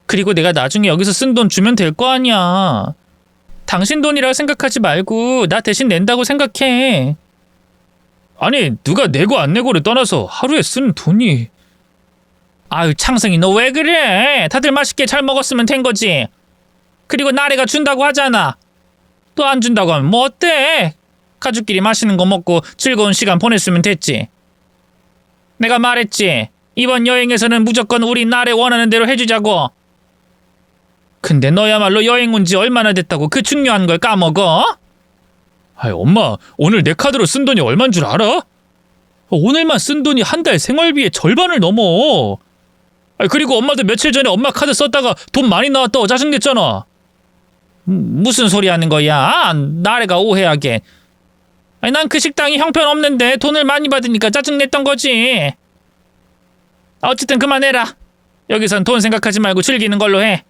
그리고 내가 나중에 여기서 쓴 돈 주면 될 거 아니야. 당신 돈이라 생각하지 말고 나 대신 낸다고 생각해. 아니 누가 내고 안 내고를 떠나서 하루에 쓰는 돈이. 아유 창승이 너 왜 그래? 다들 맛있게 잘 먹었으면 된 거지. 그리고 나래가 준다고 하잖아. 또 안 준다고 하면 뭐 어때? 가족끼리 맛있는 거 먹고 즐거운 시간 보냈으면 됐지. 내가 말했지. 이번 여행에서는 무조건 우리 나래 원하는 대로 해주자고. 근데 너야말로 여행 온 지 얼마나 됐다고 그 중요한 걸 까먹어? 아이 엄마 오늘 내 카드로 쓴 돈이 얼만 줄 알아? 오늘만 쓴 돈이 한 달 생활비의 절반을 넘어. 그리고 엄마도 며칠 전에 엄마 카드 썼다가 돈 많이 나왔다고 짜증냈잖아. 무슨 소리 하는 거야? 나래가 오해하게. 난 그 식당이 형편없는데 돈을 많이 받으니까 짜증냈던 거지. 어쨌든 그만해라. 여기선 돈 생각하지 말고 즐기는 걸로 해.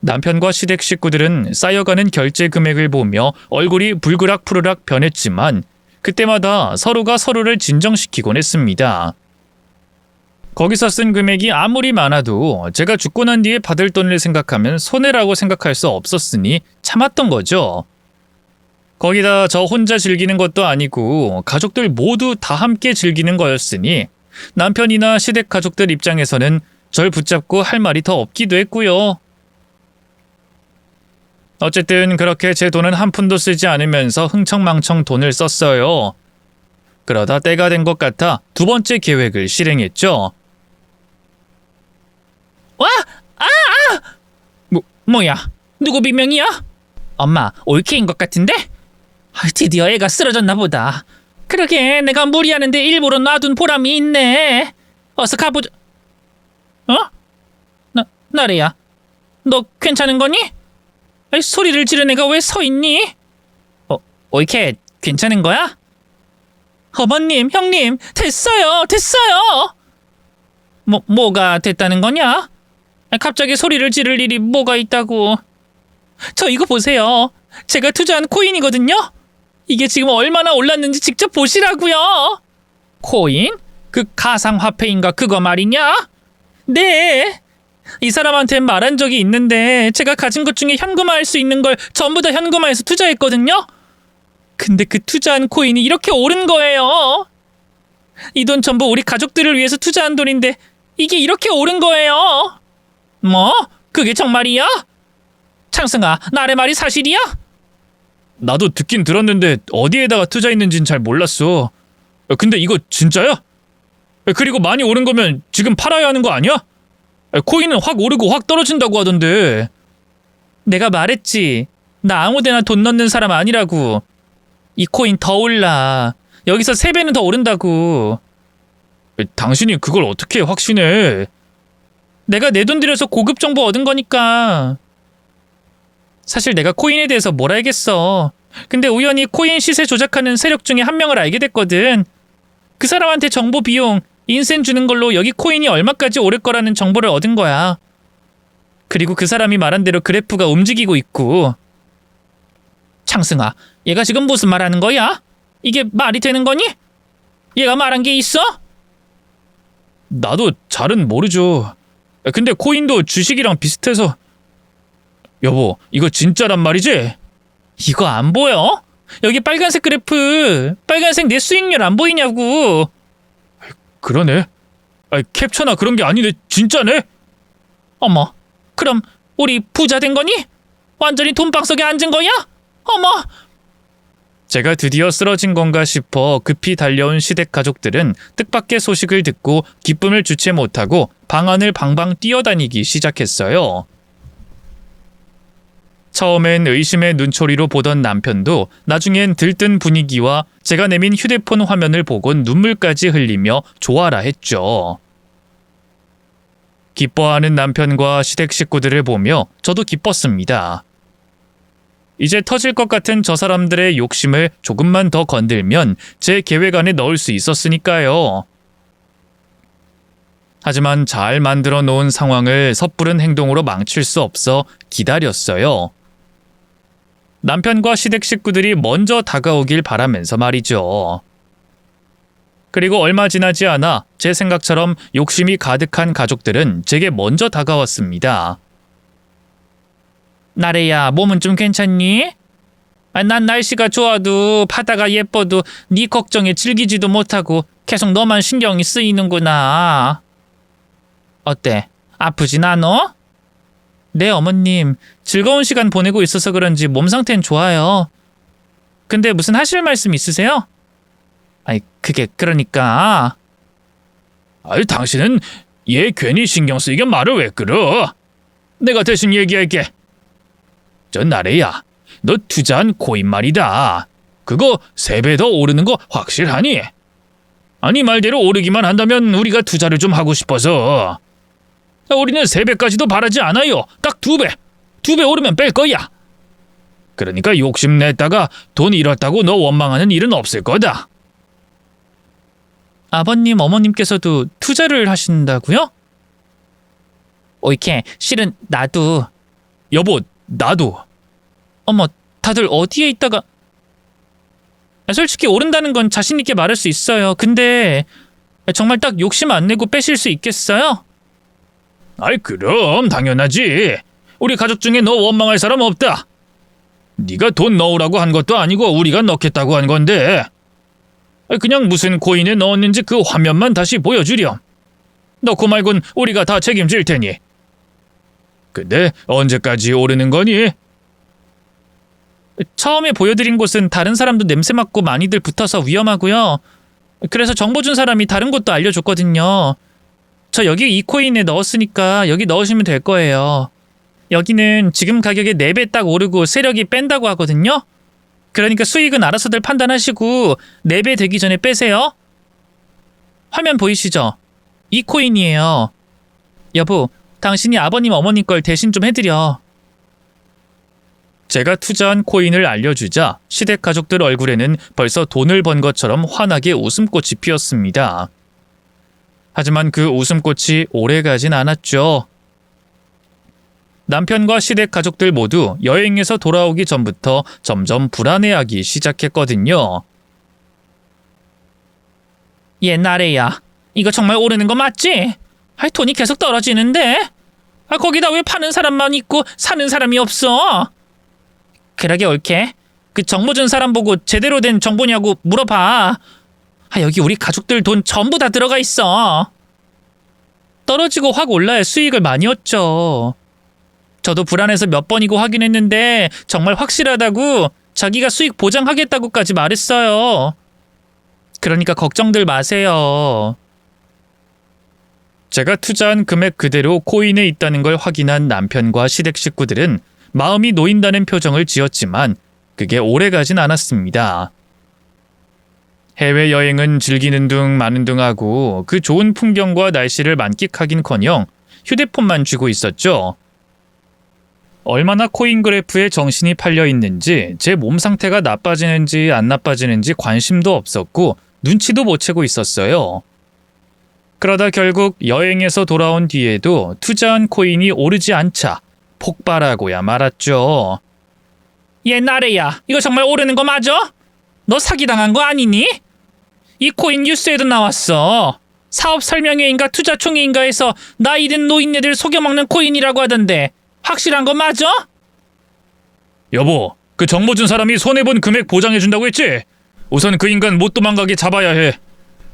남편과 시댁 식구들은 쌓여가는 결제 금액을 보며 얼굴이 불그락푸르락 변했지만 그때마다 서로가 서로를 진정시키곤 했습니다. 거기서 쓴 금액이 아무리 많아도 제가 죽고 난 뒤에 받을 돈을 생각하면 손해라고 생각할 수 없었으니 참았던 거죠. 거기다 저 혼자 즐기는 것도 아니고 가족들 모두 다 함께 즐기는 거였으니 남편이나 시댁 가족들 입장에서는 절 붙잡고 할 말이 더 없기도 했고요. 어쨌든 그렇게 제 돈은 한 푼도 쓰지 않으면서 흥청망청 돈을 썼어요. 그러다 때가 된 것 같아 두 번째 계획을 실행했죠. 와! 뭐야? 누구 비명이야? 엄마, 올케인 것 같은데? 드디어 애가 쓰러졌나 보다. 그러게 내가 무리하는데 일부러 놔둔 보람이 있네. 어서 가보자. 나래야, 너 괜찮은 거니? 아이, 소리를 지른 애가 왜 서 있니? 이렇게 괜찮은 거야? 어머님, 형님, 됐어요. 뭐가 됐다는 거냐? 갑자기 소리를 지를 일이 뭐가 있다고. 저 이거 보세요. 제가 투자한 코인이거든요. 이게 지금 얼마나 올랐는지 직접 보시라고요. 코인? 그 가상화폐인가 그거 말이냐? 네. 이 사람한테 말한 적이 있는데 제가 가진 것 중에 현금화할 수 있는 걸 전부 다 현금화해서 투자했거든요. 근데 그 투자한 코인이 이렇게 오른 거예요. 이 돈 전부 우리 가족들을 위해서 투자한 돈인데 이게 이렇게 오른 거예요. 뭐? 그게 정말이야? 창승아, 나의 말이 사실이야? 나도 듣긴 들었는데 어디에다가 투자했는진 잘 몰랐어. 근데 이거 진짜야? 그리고 많이 오른 거면 지금 팔아야 하는 거 아니야? 코인은 확 오르고 확 떨어진다고 하던데. 내가 말했지. 나 아무데나 돈 넣는 사람 아니라고. 이 코인 더 올라. 여기서 3배는 더 오른다고. 당신이 그걸 어떻게 확신해? 내가 내 돈 들여서 고급 정보 얻은 거니까. 사실 내가 코인에 대해서 뭘 알겠어. 근데 우연히 코인 시세 조작하는 세력 중에 한 명을 알게 됐거든. 그 사람한테 정보 비용, 인센 주는 걸로 여기 코인이 얼마까지 오를 거라는 정보를 얻은 거야. 그리고 그 사람이 말한 대로 그래프가 움직이고 있고. 창승아, 얘가 지금 무슨 말하는 거야? 이게 말이 되는 거니? 얘가 말한 게 있어? 나도 잘은 모르죠. 근데 코인도 주식이랑 비슷해서. 여보, 이거 진짜란 말이지? 이거 안 보여? 여기 빨간색 그래프, 빨간색 내 수익률 안 보이냐고. 그러네. 캡처나 그런 게 아니네. 진짜네. 어머, 그럼 우리 부자 된 거니? 완전히 돈방석에 앉은 거야? 어머. 제가 드디어 쓰러진 건가 싶어 급히 달려온 시댁 가족들은 뜻밖의 소식을 듣고 기쁨을 주체 못하고 방 안을 방방 뛰어다니기 시작했어요. 처음엔 의심의 눈초리로 보던 남편도 나중엔 들뜬 분위기와 제가 내민 휴대폰 화면을 보곤 눈물까지 흘리며 좋아라 했죠. 기뻐하는 남편과 시댁 식구들을 보며 저도 기뻤습니다. 이제 터질 것 같은 저 사람들의 욕심을 조금만 더 건들면 제 계획 안에 넣을 수 있었으니까요. 하지만 잘 만들어 놓은 상황을 섣부른 행동으로 망칠 수 없어 기다렸어요. 남편과 시댁 식구들이 먼저 다가오길 바라면서 말이죠. 그리고 얼마 지나지 않아 제 생각처럼 욕심이 가득한 가족들은 제게 먼저 다가왔습니다. 나래야, 몸은 좀 괜찮니? 난 날씨가 좋아도 바다가 예뻐도 네 걱정에 즐기지도 못하고 계속 너만 신경이 쓰이는구나. 어때? 아프진 않어? 네, 어머님. 즐거운 시간 보내고 있어서 그런지 몸 상태는 좋아요. 근데 무슨 하실 말씀 있으세요? 그게 그러니까. 당신은 얘 괜히 신경 쓰이게 말을 왜 끌어? 내가 대신 얘기할게. 저 나래야, 너 투자한 코인 말이다. 그거 3배 더 오르는 거 확실하니? 아니 말대로 오르기만 한다면 우리가 투자를 좀 하고 싶어서. 우리는 3배까지도 바라지 않아요. 딱 2배. 2배 오르면 뺄 거야. 그러니까 욕심냈다가 돈 잃었다고 너 원망하는 일은 없을 거다. 아버님, 어머님께서도 투자를 하신다고요? 이렇게 실은 나도. 여보, 나도. 어머, 다들 어디에 있다가. 솔직히 오른다는 건 자신 있게 말할 수 있어요. 근데 정말 딱 욕심 안 내고 빼실 수 있겠어요? 그럼 당연하지. 우리 가족 중에 너 원망할 사람 없다. 네가 돈 넣으라고 한 것도 아니고 우리가 넣겠다고 한 건데. 그냥 무슨 코인에 넣었는지 그 화면만 다시 보여주렴. 넣고 말곤 우리가 다 책임질 테니. 근데 언제까지 오르는 거니? 처음에 보여드린 곳은 다른 사람도 냄새 맡고 많이들 붙어서 위험하고요. 그래서 정보 준 사람이 다른 곳도 알려줬거든요. 저 여기 이 코인에 넣었으니까 여기 넣으시면 될 거예요. 여기는 지금 가격에 4배 딱 오르고 세력이 뺀다고 하거든요. 그러니까 수익은 알아서들 판단하시고 4배 되기 전에 빼세요. 화면 보이시죠? 이 코인이에요. 여보, 당신이 아버님 어머님 걸 대신 좀 해드려. 제가 투자한 코인을 알려주자 시댁 가족들 얼굴에는 벌써 돈을 번 것처럼 환하게 웃음꽃이 피었습니다. 하지만 그 웃음꽃이 오래가진 않았죠. 남편과 시댁 가족들 모두 여행에서 돌아오기 전부터 점점 불안해하기 시작했거든요. 옛날에야 이거 정말 오르는 거 맞지? 돈이 계속 떨어지는데? 거기다 왜 파는 사람만 있고 사는 사람이 없어? 그러게 옳게. 그 정보 준 사람 보고 제대로 된 정보냐고 물어봐. 여기 우리 가족들 돈 전부 다 들어가 있어. 떨어지고 확 올라야 수익을 많이 얻죠. 저도 불안해서 몇 번이고 확인했는데 정말 확실하다고 자기가 수익 보장하겠다고까지 말했어요. 그러니까 걱정들 마세요. 제가 투자한 금액 그대로 코인에 있다는 걸 확인한 남편과 시댁 식구들은 마음이 놓인다는 표정을 지었지만 그게 오래가진 않았습니다. 해외여행은 즐기는 둥 마는 둥 하고 그 좋은 풍경과 날씨를 만끽하긴커녕 휴대폰만 쥐고 있었죠. 얼마나 코인 그래프에 정신이 팔려 있는지 제 몸 상태가 나빠지는지 안 나빠지는지 관심도 없었고 눈치도 못 채고 있었어요. 그러다 결국 여행에서 돌아온 뒤에도 투자한 코인이 오르지 않자 폭발하고야 말았죠. 옛날에야 이거 정말 오르는 거 맞아? 너 사기당한 거 아니니? 이 코인 뉴스에도 나왔어. 사업 설명회인가 투자 총회인가에서 나이 든 노인네들 속여먹는 코인이라고 하던데 확실한 거 맞아? 여보, 그 정보 준 사람이 손해본 금액 보장해준다고 했지? 우선 그 인간 못 도망가게 잡아야 해.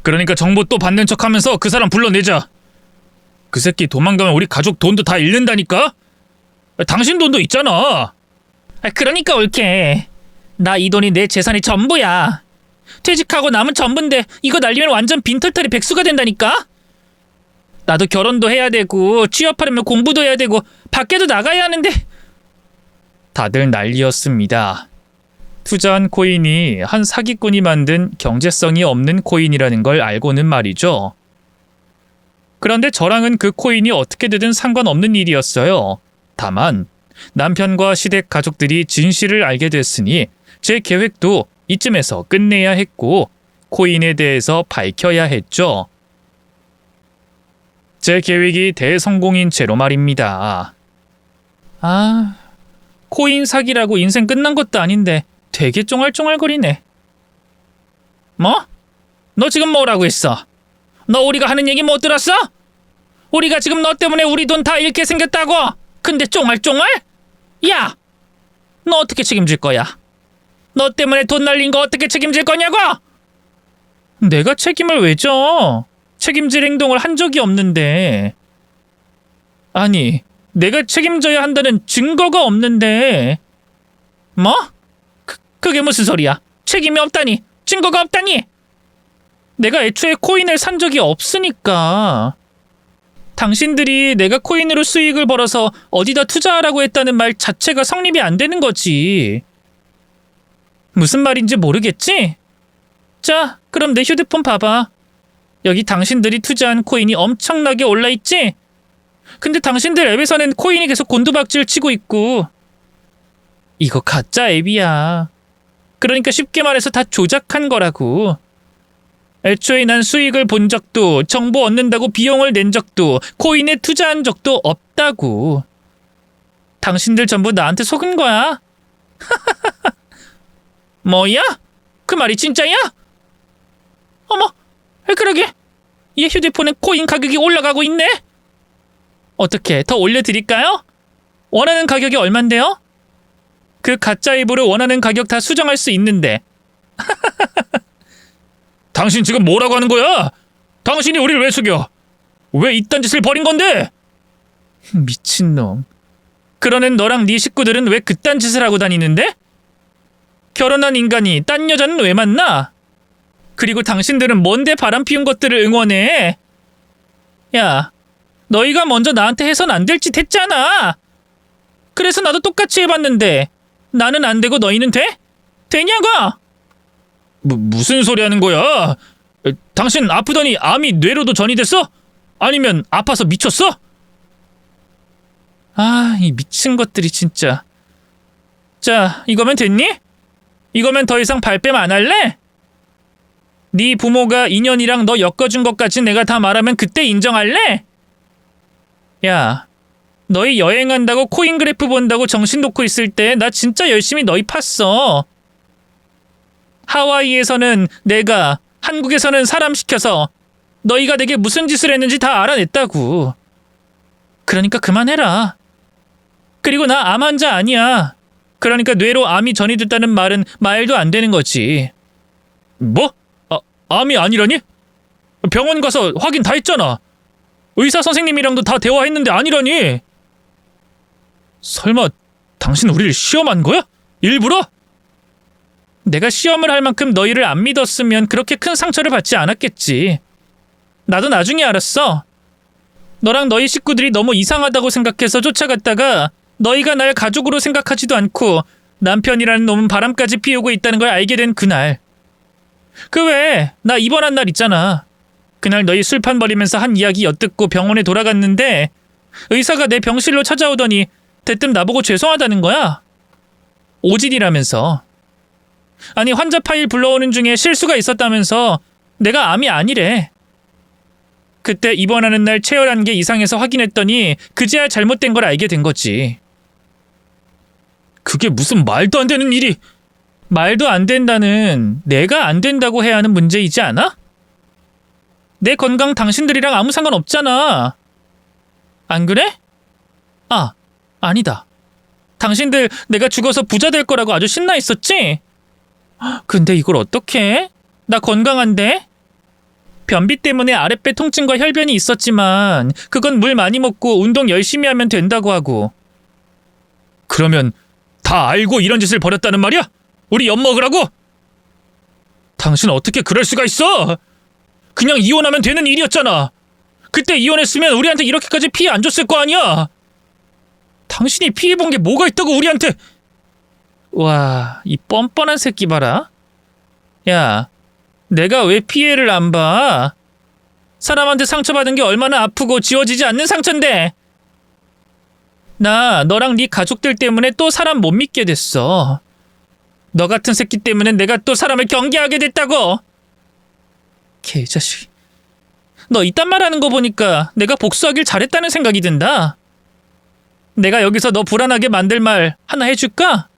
그러니까 정보 또 받는 척하면서 그 사람 불러내자. 그 새끼 도망가면 우리 가족 돈도 다 잃는다니까? 당신 돈도 있잖아. 그러니까 옳게. 나 이 돈이 내 재산이 전부야. 퇴직하고 남은 전부인데 이거 날리면 완전 빈털터리 백수가 된다니까? 나도 결혼도 해야 되고 취업하려면 공부도 해야 되고 밖에도 나가야 하는데. 다들 난리였습니다. 투자한 코인이 한 사기꾼이 만든 경제성이 없는 코인이라는 걸 알고는 말이죠. 그런데 저랑은 그 코인이 어떻게 되든 상관없는 일이었어요. 다만 남편과 시댁 가족들이 진실을 알게 됐으니 제 계획도 이쯤에서 끝내야 했고 코인에 대해서 밝혀야 했죠. 제 계획이 대성공인 채로 말입니다. 코인 사기라고 인생 끝난 것도 아닌데 되게 쫑알쫑알거리네. 뭐? 너 지금 뭐라고 했어? 너 우리가 하는 얘기 못 들었어? 우리가 지금 너 때문에 우리 돈 다 잃게 생겼다고? 근데 쫑알쫑알? 야! 너 어떻게 책임질 거야? 너 때문에 돈 날린 거 어떻게 책임질 거냐고? 내가 책임을 왜 져? 책임질 행동을 한 적이 없는데. 아니, 내가 책임져야 한다는 증거가 없는데. 뭐? 그게 무슨 소리야? 책임이 없다니? 증거가 없다니? 내가 애초에 코인을 산 적이 없으니까. 당신들이 내가 코인으로 수익을 벌어서 어디다 투자하라고 했다는 말 자체가 성립이 안 되는 거지. 무슨 말인지 모르겠지? 자, 그럼 내 휴대폰 봐봐. 여기 당신들이 투자한 코인이 엄청나게 올라있지? 근데 당신들 앱에서는 코인이 계속 곤두박질 치고 있고. 이거 가짜 앱이야. 그러니까 쉽게 말해서 다 조작한 거라고. 애초에 난 수익을 본 적도 정보 얻는다고 비용을 낸 적도 코인에 투자한 적도 없다고. 당신들 전부 나한테 속은 거야. 뭐야? 그 말이 진짜야? 어머, 그러게. 얘 휴대폰에 코인 가격이 올라가고 있네. 어떻게 더 올려드릴까요? 원하는 가격이 얼만데요? 그 가짜 앱으로 원하는 가격 다 수정할 수 있는데. 당신 지금 뭐라고 하는 거야? 당신이 우리를 왜 속여? 왜 이딴 짓을 벌인 건데? 미친놈. 그러는 너랑 네 식구들은 왜 그딴 짓을 하고 다니는데? 결혼한 인간이 딴 여자는 왜 만나? 그리고 당신들은 뭔데 바람 피운 것들을 응원해? 야, 너희가 먼저 나한테 해선 안 될 짓 했잖아. 그래서 나도 똑같이 해봤는데 나는 안 되고 너희는 돼? 되냐고? 무슨 소리 하는 거야? 당신 아프더니 암이 뇌로도 전이됐어? 아니면 아파서 미쳤어? 이 미친 것들이 진짜. 자, 이거면 됐니? 이거면 더 이상 발뺌 안 할래? 네 부모가 인연이랑 너 엮어준 것까지 내가 다 말하면 그때 인정할래? 야, 너희 여행한다고 코인 그래프 본다고 정신 놓고 있을 때 나 진짜 열심히 너희 팠어. 하와이에서는 내가, 한국에서는 사람 시켜서 너희가 내게 무슨 짓을 했는지 다 알아냈다고. 그러니까 그만해라. 그리고 나 암 환자 아니야. 그러니까 뇌로 암이 전이됐다는 말은 말도 안 되는 거지. 뭐? 암이 아니라니? 병원 가서 확인 다 했잖아. 의사 선생님이랑도 다 대화했는데 아니라니? 설마 당신 우리를 시험한 거야? 일부러? 내가 시험을 할 만큼 너희를 안 믿었으면 그렇게 큰 상처를 받지 않았겠지. 나도 나중에 알았어. 너랑 너희 식구들이 너무 이상하다고 생각해서 쫓아갔다가 너희가 날 가족으로 생각하지도 않고 남편이라는 놈은 바람까지 피우고 있다는 걸 알게 된 그날. 그 외에 나 입원한 날 있잖아. 그날 너희 술판 버리면서 한 이야기 엿듣고 병원에 돌아갔는데 의사가 내 병실로 찾아오더니 대뜸 나보고 죄송하다는 거야. 오진이라면서. 아니 환자 파일 불러오는 중에 실수가 있었다면서 내가 암이 아니래. 그때 입원하는 날 체열한 게 이상해서 확인했더니 그제야 잘못된 걸 알게 된 거지. 그게 무슨 말도 안 되는 일이. 말도 안 된다는 내가 안 된다고 해야 하는 문제이지 않아? 내 건강 당신들이랑 아무 상관없잖아. 안 그래? 아니다. 당신들 내가 죽어서 부자 될 거라고 아주 신나 있었지? 근데 이걸 어떡해? 나 건강한데? 변비 때문에 아랫배 통증과 혈변이 있었지만 그건 물 많이 먹고 운동 열심히 하면 된다고 하고. 그러면 다 알고 이런 짓을 벌였다는 말이야? 우리 엿먹으라고? 당신 어떻게 그럴 수가 있어? 그냥 이혼하면 되는 일이었잖아. 그때 이혼했으면 우리한테 이렇게까지 피해 안 줬을 거 아니야. 당신이 피해 본 게 뭐가 있다고 우리한테. 와, 이 뻔뻔한 새끼 봐라. 야, 내가 왜 피해를 안 봐? 사람한테 상처받은 게 얼마나 아프고 지워지지 않는 상처인데. 나 너랑 네 가족들 때문에 또 사람 못 믿게 됐어. 너 같은 새끼 때문에 내가 또 사람을 경계하게 됐다고. 개자식. 너 이딴 말 하는 거 보니까 내가 복수하길 잘했다는 생각이 든다. 내가 여기서 너 불안하게 만들 말 하나 해줄까?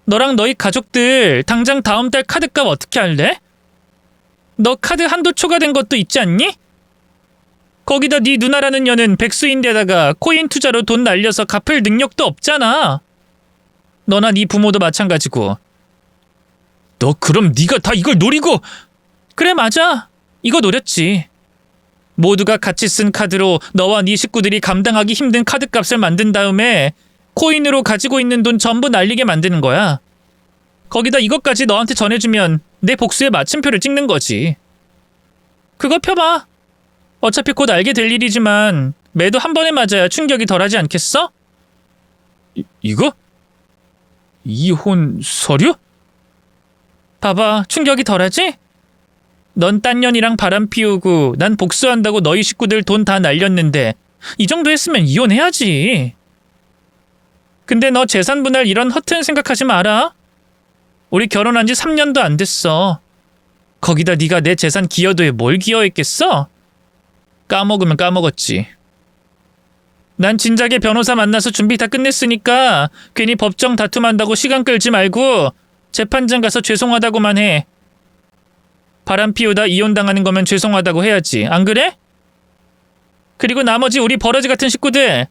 너랑 너희 가족들 당장 다음 달 카드값 어떻게 할래? 너 카드 한도 초과된 것도 있지 않니? 거기다 네 누나라는 년은 백수인데다가 코인 투자로 돈 날려서 갚을 능력도 없잖아. 너나 네 부모도 마찬가지고. 너 그럼 네가 다 이걸 노리고. 그래 맞아. 이거 노렸지. 모두가 같이 쓴 카드로 너와 네 식구들이 감당하기 힘든 카드값을 만든 다음에 코인으로 가지고 있는 돈 전부 날리게 만드는 거야. 거기다 이것까지 너한테 전해주면 내 복수에 마침표를 찍는 거지. 그거 펴봐. 어차피 곧 알게 될 일이지만 매도 한 번에 맞아야 충격이 덜하지 않겠어? 이거? 이혼 서류? 봐봐, 충격이 덜하지? 넌 딴 년이랑 바람 피우고 난 복수한다고 너희 식구들 돈 다 날렸는데 이 정도 했으면 이혼해야지. 근데 너 재산 분할 이런 허튼 생각하지 마라. 우리 결혼한 지 3년도 안 됐어. 거기다 네가 내 재산 기여도에 뭘 기여했겠어? 까먹으면 까먹었지. 난 진작에 변호사 만나서 준비 다 끝냈으니까 괜히 법정 다툼한다고 시간 끌지 말고 재판장 가서 죄송하다고만 해. 바람 피우다 이혼당하는 거면 죄송하다고 해야지. 안 그래? 그리고 나머지 우리 버러지 같은 식구들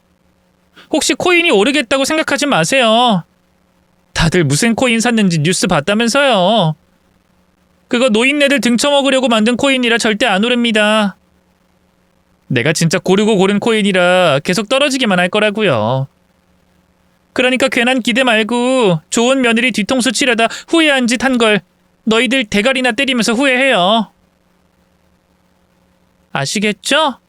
혹시 코인이 오르겠다고 생각하지 마세요. 다들 무슨 코인 샀는지 뉴스 봤다면서요. 그거 노인네들 등쳐먹으려고 만든 코인이라 절대 안 오릅니다. 내가 진짜 고르고 고른 코인이라 계속 떨어지기만 할 거라고요. 그러니까 괜한 기대 말고 좋은 며느리 뒤통수 치려다 후회한 짓 한 걸 너희들 대가리나 때리면서 후회해요. 아시겠죠?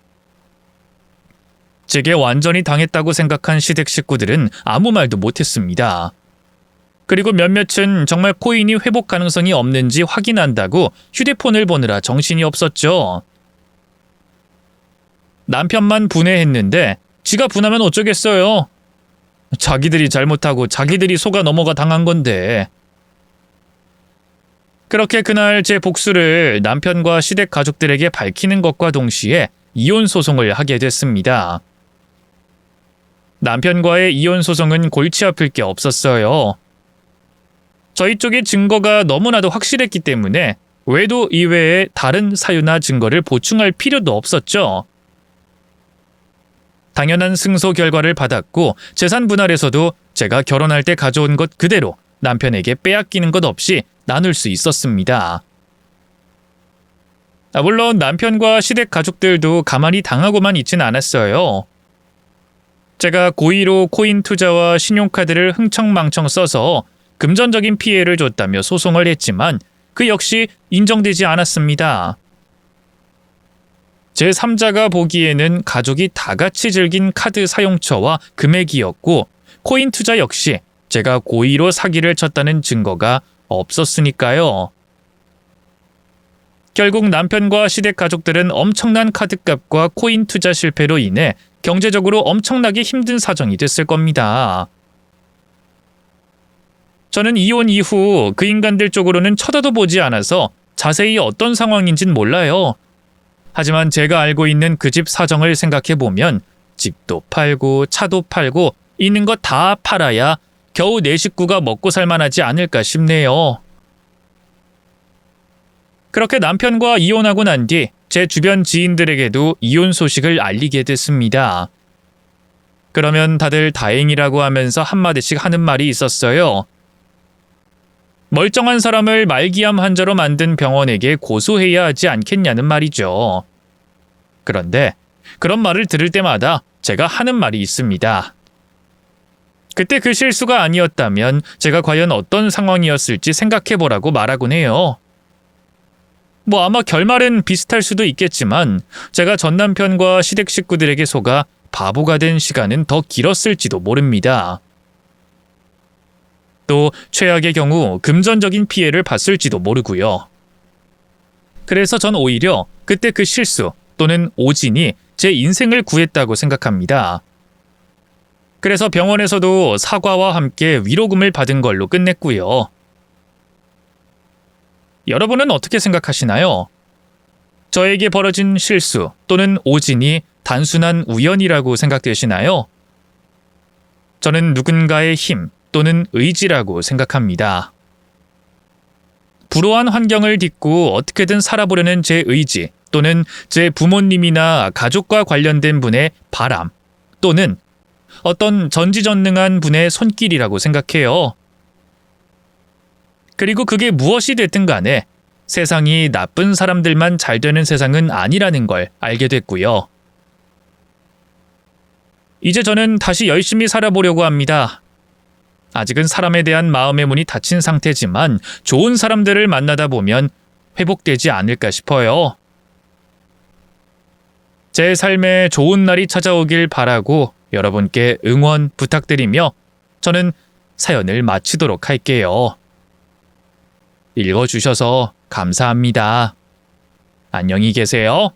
제게 완전히 당했다고 생각한 시댁 식구들은 아무 말도 못했습니다. 그리고 몇몇은 정말 코인이 회복 가능성이 없는지 확인한다고 휴대폰을 보느라 정신이 없었죠. 남편만 분해했는데 지가 분하면 어쩌겠어요. 자기들이 잘못하고 자기들이 속아 넘어가 당한 건데. 그렇게 그날 제 복수를 남편과 시댁 가족들에게 밝히는 것과 동시에 이혼 소송을 하게 됐습니다. 남편과의 이혼 소송은 골치 아플 게 없었어요. 저희 쪽의 증거가 너무나도 확실했기 때문에 외도 이외에 다른 사유나 증거를 보충할 필요도 없었죠. 당연한 승소 결과를 받았고 재산 분할에서도 제가 결혼할 때 가져온 것 그대로 남편에게 빼앗기는 것 없이 나눌 수 있었습니다. 물론 남편과 시댁 가족들도 가만히 당하고만 있진 않았어요. 제가 고의로 코인 투자와 신용카드를 흥청망청 써서 금전적인 피해를 줬다며 소송을 했지만 그 역시 인정되지 않았습니다. 제3자가 보기에는 가족이 다 같이 즐긴 카드 사용처와 금액이었고 코인 투자 역시 제가 고의로 사기를 쳤다는 증거가 없었으니까요. 결국 남편과 시댁 가족들은 엄청난 카드값과 코인 투자 실패로 인해 경제적으로 엄청나게 힘든 사정이 됐을 겁니다. 저는 이혼 이후 그 인간들 쪽으로는 쳐다도 보지 않아서 자세히 어떤 상황인진 몰라요. 하지만 제가 알고 있는 그 집 사정을 생각해보면 집도 팔고 차도 팔고 있는 거 다 팔아야 겨우 내 식구가 먹고 살만하지 않을까 싶네요. 그렇게 남편과 이혼하고 난 뒤 제 주변 지인들에게도 이혼 소식을 알리게 됐습니다. 그러면 다들 다행이라고 하면서 한마디씩 하는 말이 있었어요. 멀쩡한 사람을 말기암 환자로 만든 병원에게 고소해야 하지 않겠냐는 말이죠. 그런데 그런 말을 들을 때마다 제가 하는 말이 있습니다. 그때 그 실수가 아니었다면 제가 과연 어떤 상황이었을지 생각해보라고 말하곤 해요. 아마 결말은 비슷할 수도 있겠지만 제가 전 남편과 시댁 식구들에게 속아 바보가 된 시간은 더 길었을지도 모릅니다. 또 최악의 경우 금전적인 피해를 봤을지도 모르고요. 그래서 전 오히려 그때 그 실수 또는 오진이 제 인생을 구했다고 생각합니다. 그래서 병원에서도 사과와 함께 위로금을 받은 걸로 끝냈고요. 여러분은 어떻게 생각하시나요? 저에게 벌어진 실수 또는 오진이 단순한 우연이라고 생각되시나요? 저는 누군가의 힘 또는 의지라고 생각합니다. 불우한 환경을 딛고 어떻게든 살아보려는 제 의지 또는 제 부모님이나 가족과 관련된 분의 바람 또는 어떤 전지전능한 분의 손길이라고 생각해요. 그리고 그게 무엇이 됐든 간에 세상이 나쁜 사람들만 잘 되는 세상은 아니라는 걸 알게 됐고요. 이제 저는 다시 열심히 살아보려고 합니다. 아직은 사람에 대한 마음의 문이 닫힌 상태지만 좋은 사람들을 만나다 보면 회복되지 않을까 싶어요. 제 삶에 좋은 날이 찾아오길 바라고 여러분께 응원 부탁드리며 저는 사연을 마치도록 할게요. 읽어주셔서 감사합니다. 안녕히 계세요.